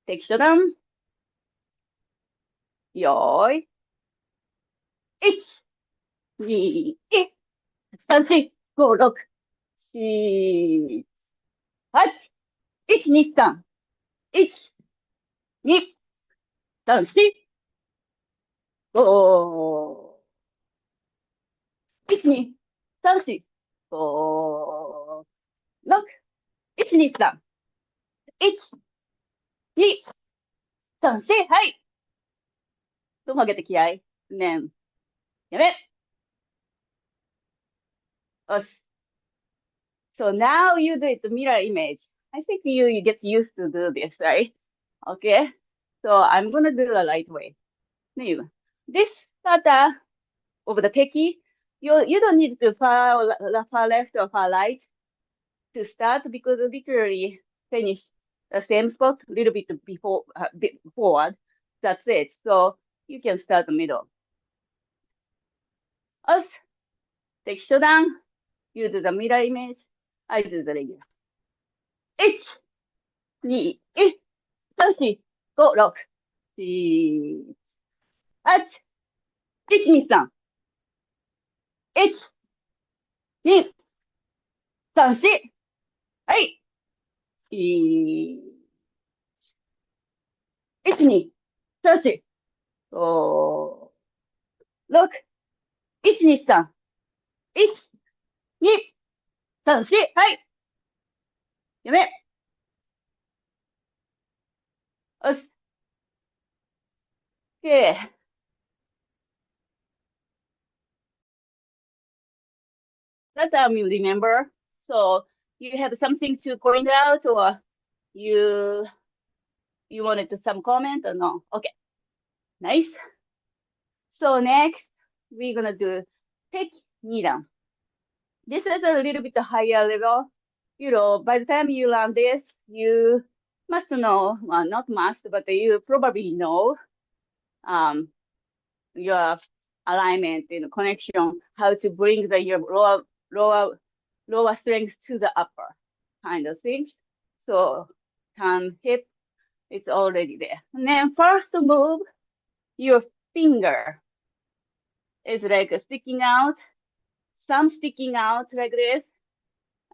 Tekki Sho-dan. よーい。1、2、3、4、5、6、7、8、1、2、3、1、2、3、4、5、1、2、3、4、5、6、1、2、3、1、2、3、4、はい。と曲げて気合い。ねん。やめ。よし。So now you do it mirror image. I think you get used to do this, right? Okay. So I'm gonna do the right way. Now, this kata of the Tekki, you don't need to far left or far right to start because literally finish the same spot a little bit before bit forward. That's it. So you can start the middle. Us, Tekki Sho-dan, you do the mirror image. I do the regular. 1、2、3、4、5、6、7、8、1、2、3、1、2、3、4、はい。1、2、3、4、5、6、1、2、3、1、2、3、4、はい。やめ。よし。Okay. That you remember. So you have something to point out or you wanted some comment or no? Okay. Nice. So next we're gonna do Tekki Niran. This is a little bit higher level. By the time you learn this, you must know, well, not must, but you probably know um, your alignment and connection, how to bring your lower strength to the upper kind of things. So turn hip, it's already there. And then first move, your finger is like sticking out, some sticking out like this,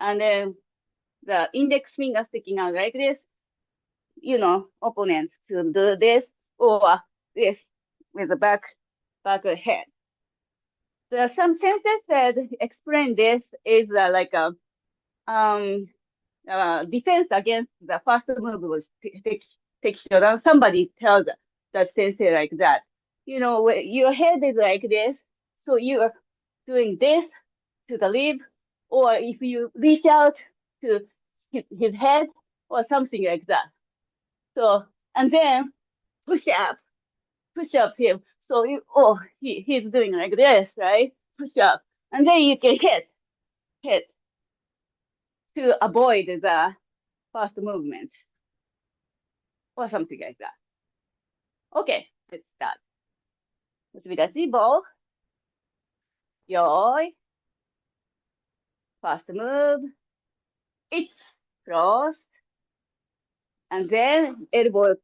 and then the index finger sticking out like this, opponents to do this or this with the back head. Some sensei said, explain this is like a defense against the first move was Tekki. Somebody tells the sensei like that. Your head is like this, so you are doing this to the rib, or if you reach out to his head or something like that. So, and then push up him. So he's doing like this, right? Push up. And then you can hit to avoid the first movement or something like that. Okay, let's start. Utsubidachi ball. Yoi. First move. It's cross. And then elbow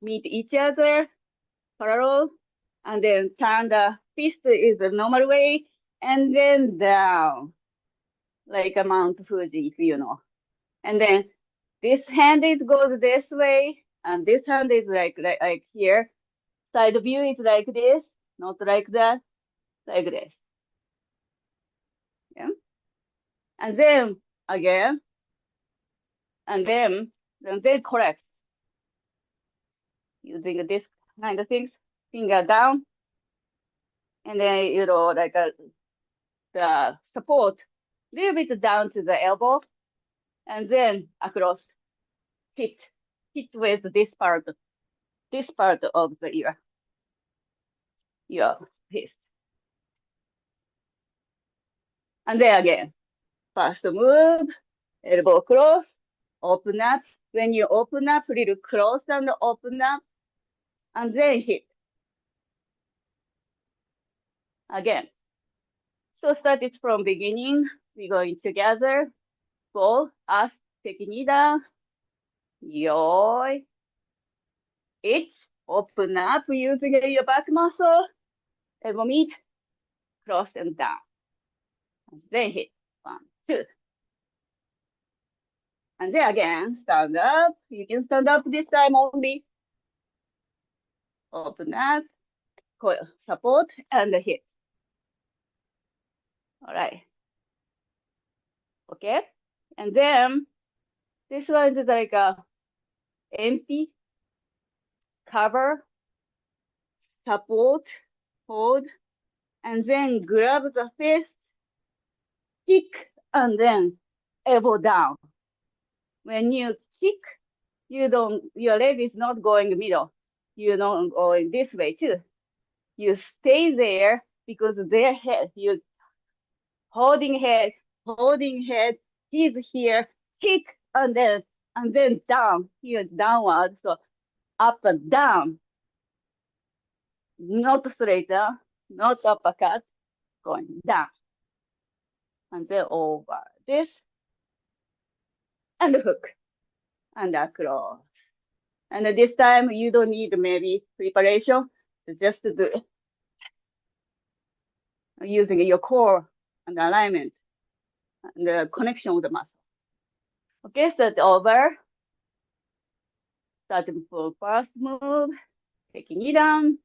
meet each other, parallel. And then turn the fist is the normal way. And then down, like a Mount Fuji, if you know. And then this hand is goes this way, and this hand is like here. Side view is like this, not like that, like this. Yeah. And then again, and then correct using this kind of things. Finger down, and then like the support, little bit down to the elbow, and then across. Hit with this part of the your fist. And then again, first move, elbow cross, open up. When you open up, little cross and open up, and then hit. Again. So start it from beginning. we're going together. Both us, Tekki Sho-dan. Yoi. Each, open up using your back muscle. Elbow meet, cross them down. And then hit. 1, 2. And then again, stand up. You can stand up this time only. Open up, coil, support, and hit. All right. Okay. And then this one is like a empty cover, support, hold, and then grab the fist, kick, and then elbow down. When you kick, your leg is not going middle. You're not going this way too. You stay there because their head, you holding head, he's here, kick, and then down. Here's downward, so up and down. Not straight down, not uppercut, going down. And then over this, and hook, and across. And this time you don't need maybe preparation, just do it using your core and alignment and the connection with the muscle. Okay, start over. Starting for first move, taking it down.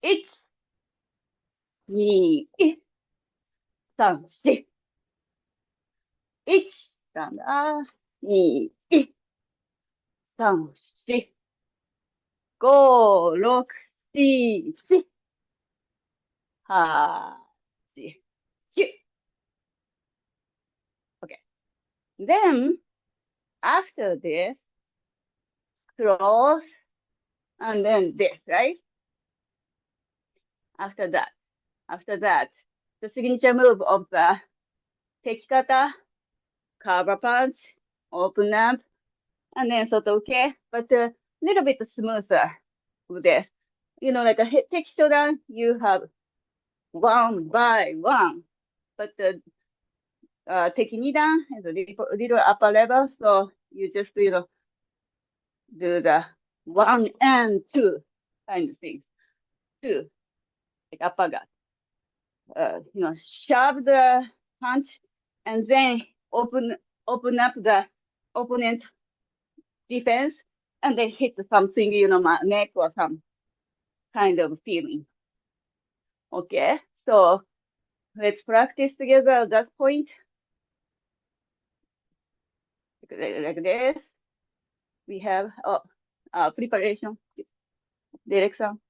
1、2、3、4。1、stand up。2、3、4。5、6、7、8、9。Okay. Then, after this, cross, and then this, right? After that, the signature move of the Tekki Kata, cover punch, open up, and then sotoke, but a little bit smoother with this. You know, like a Tekki Sho-dan, you have one by one, but the Tekki Nidan is a little upper level, so you just, do the 1 and 2 kind of thing. 2, like uppercut. Shove the punch and then open up the opponent defense and then hit something, my neck or some kind of feeling. Okay, so let's practice together at that point. Like this. We have preparation, direction.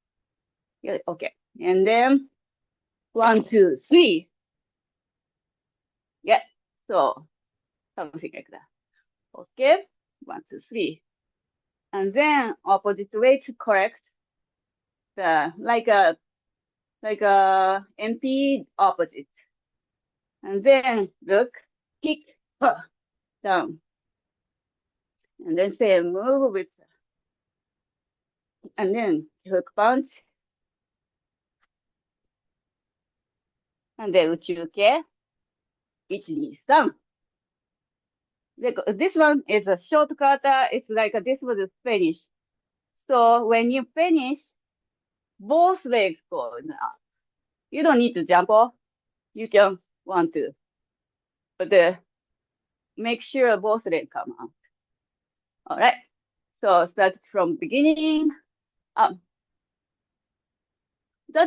Yeah, okay. And then 1, 2, 3. Yeah, so something like that. Okay, 1, 2, 3. And then opposite way to correct the like a empty opposite. And then look, kick, down. And then same move with, and then hook punch. And then uchuke, 1、2、3. This one is a short kata. It's like this was a finish. So when you finish, both legs go up. You don't need to jump off. You can want to, but make sure both legs come out. All right. So start from beginning. That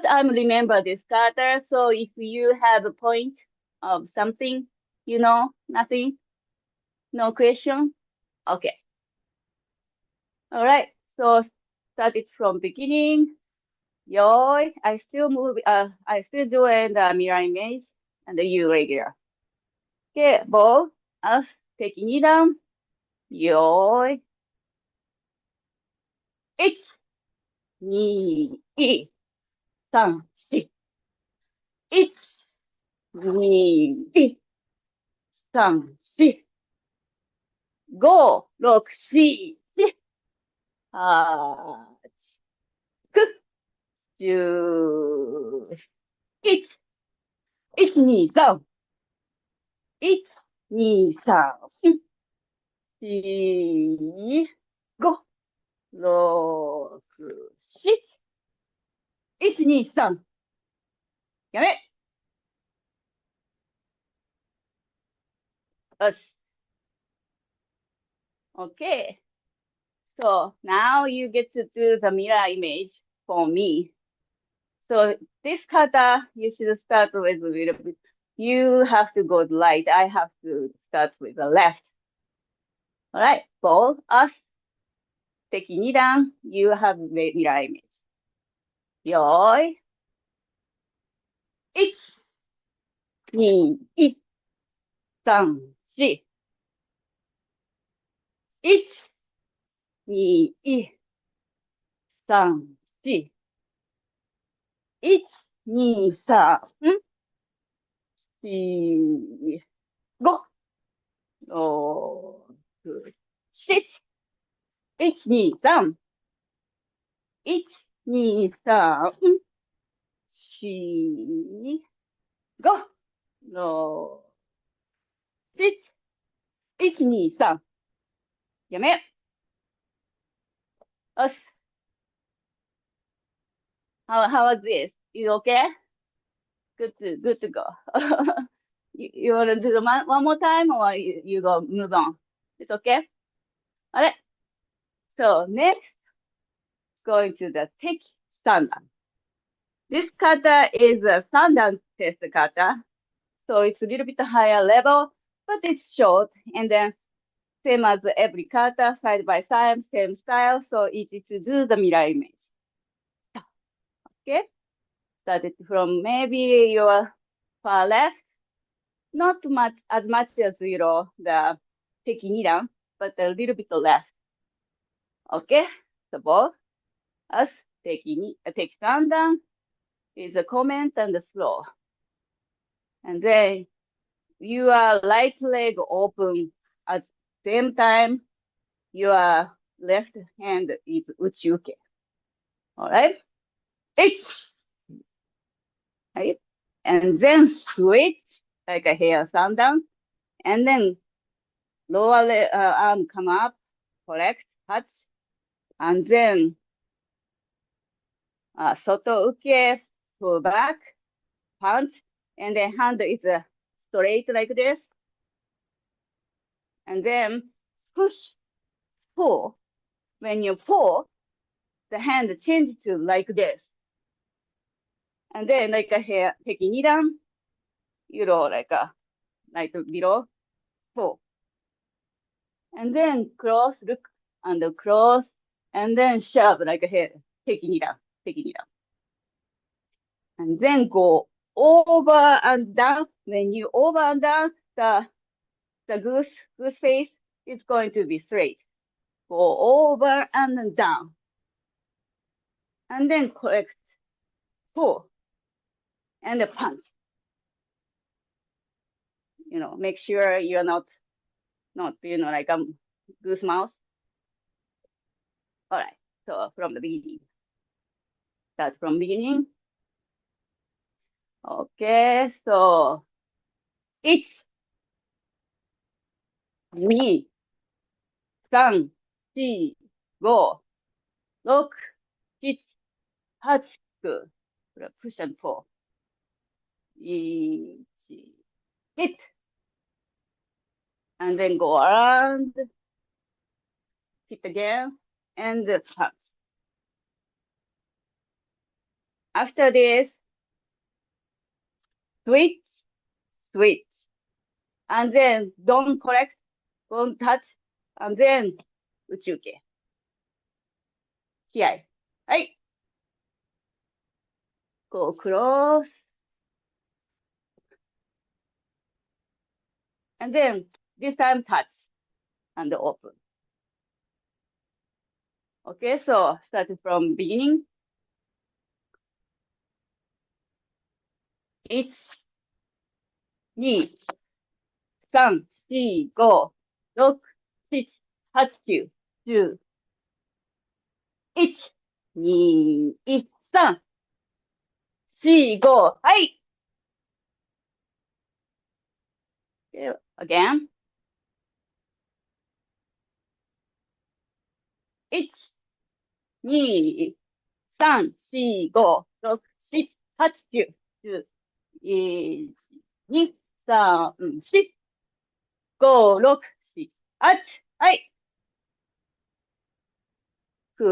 I remember this kata. So if you have a point of something, nothing, no question. Okay. All right. So start it from beginning. Yoi. I still doing the mirror image and the U regular. Okay, both us taking it down. Yoi. 1、2、3、4。1、2、3、4。5、6、7、8、9、10、1、2、3。1、2、3、4、5、6、7、1、2、3。やめ。よし。Okay. So now you get to do the mirror image for me. So this kata, you should start with a little bit. You have to go right. I have to start with the left. All right. For us, Tekki Nidan, you have mirror image. よーい。1、2、3、4。1、2、3、4。1、2、3、4、5、6、7。1、2、3。1、2、3、4、5、6、7。1、2、3。やめ。よし。How was this? You okay? Good to go. You want to do the one more time or you go move on? It's okay? Alright. So next, going to the Tekki Sho-dan. This kata is a Sho-dan test kata. So it's a little bit higher level, but it's short. And then same as every kata, side by side, same style. So easy to do the mirror image. Okay? Started from maybe your far left. Not much, as much as, the Tekki Nidan, but a little bit left. Okay? So both us, Tekki Sho-dan is a comment and a slow. And then your right leg open at the same time, your left hand is uchiuke. Alright? It's right? And then switch like a hair down, and then lower arm come up, correct, touch, and then soto uke, pull back, punch, and then hand is straight like this, and then push, pull. When you pull, the hand changes to like this, and then like a hair, Tekki Nidan, like below, pull. And then cross, look, and cross, and then shove like a hair, Tekki Nidan. And then go over and down. When you over and down, the goose face is going to be straight. Go over and down. And then correct, pull, and punch. Make sure you're not, like a goose mouth. All right. So from the beginning. Start from beginning. Okay. So 1、2、3、4、5、6、7、8、9。これはpush and pull. 1、hit. And then go around, hit again, and punch. After this, switch. And then don't correct, don't touch, and then 打ち受け。気合。はい。Go cross. And then this time touch and open. Okay, so start from beginning. 1、2、3、4、5、6、7、8、9、10。1、2、3、4、5。はい。Okay, again. 1、2、3、4、5、6、7、8、9、10、1、2、3、4、5、6、7、8、はい。9、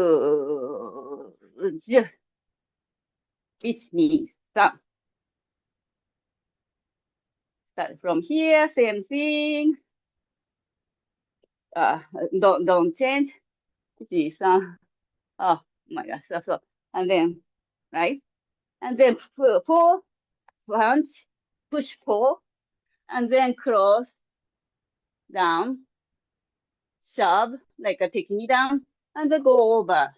10、1、2、3。Start from here, same thing. Don't change. 1、3。Oh my God, so. And then, right? And then pull, punch, push, pull, and then cross, down, shove, like a Tekki down, and then go over.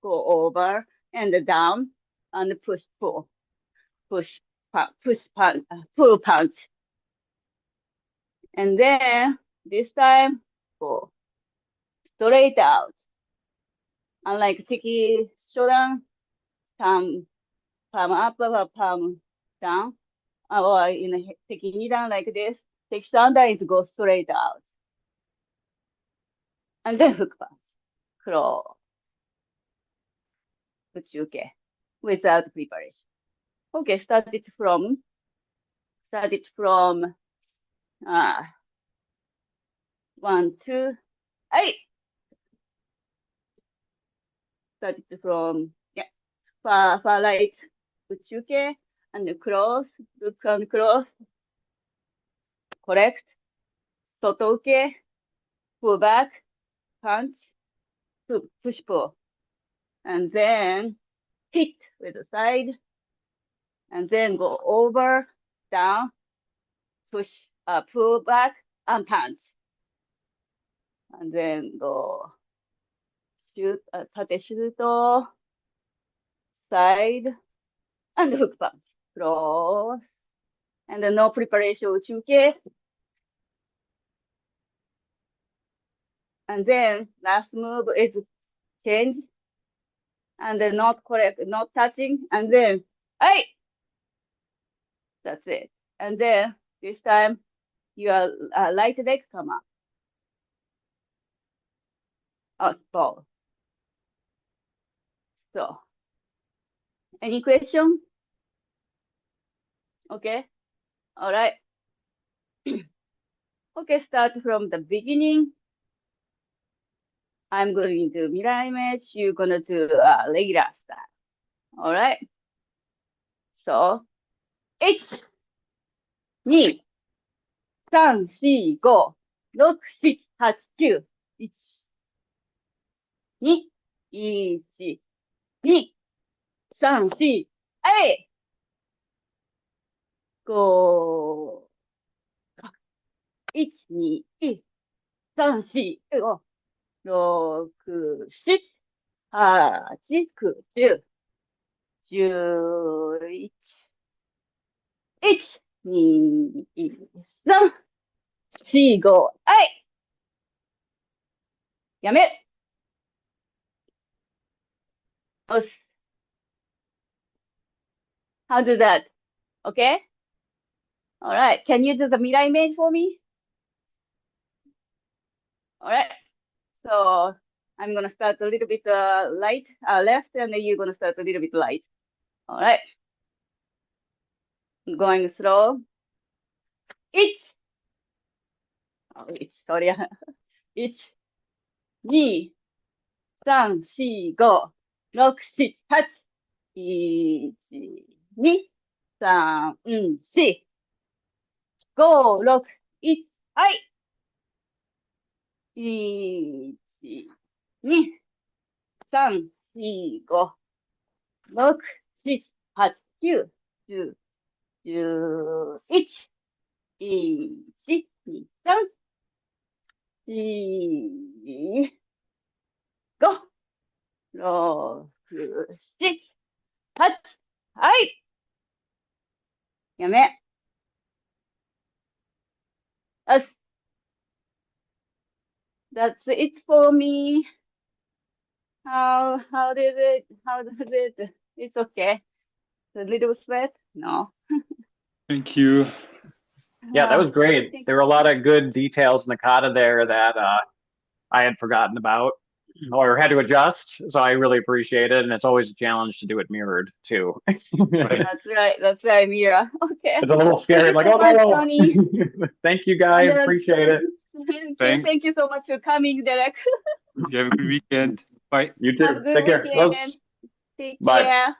Go over and down, and push, pull, push, push, punch, pull, punch. And then this time, go straight out. Unlike Tekki Sho-dan, palm up, palm down, or in a Tekki down like this. Tekki Sho-dan is go straight out. And then hook punch. Cross. Uchuke. Without preparation. Okay, started from 1, 2, 8. Started from, far right, Uchuke, and cross, look and cross, correct, Sotouke, pull back, punch, push pull, and then hit with the side, and then go over, down, push, pull back, and punch, and then go shoot, tate shoot, side, and hook punch, cross, and then no preparation, uchuke, and then last move is change, and then not correct, not touching, and then, hey, that's it. And then this time your right leg come up. Ball. So, any question? Okay, all right. Okay, start from the beginning. I'm going to mirror image. You're gonna do regular style. All right. So, 1、2、3、4、5、6、7、8、9、1、2、1、2、3、4、はい5、1、2、3、4、5、6、7、8、9、10、11、1、2、3、4、5、はい。やめ。押す。How do that? Okay? Alright. Can you do the mirror image for me? Alright. So I'm gonna start a little bit light, left, and then you're gonna start a little bit light. Alright. Going slow. 1、sorry. 1、2、3、4、5、6、7、8。1、2、3、4、5、6、1、はい。1、2、3、4、5、6、7、8、9、10、11、1、2、3、4、5、6、7、8、はい。やめ。That's it for me. How does it? It's okay. A little sweat? No. Thank you. Yeah, that was great. Thank There were a lot of good details in the kata there that I had forgotten about or had to adjust. So I really appreciate it. And it's always a challenge to do it mirrored too. Right. That's right, Mira. Okay. It's a little Thank scary. you Like, so oh much, no. Tony. Thank you guys. Appreciate it. Thank you. Thanks. Thank you so much for coming, Derek. You have a good weekend. Bye. You Have a too. good Take care. weekend. Close. Take Bye. care.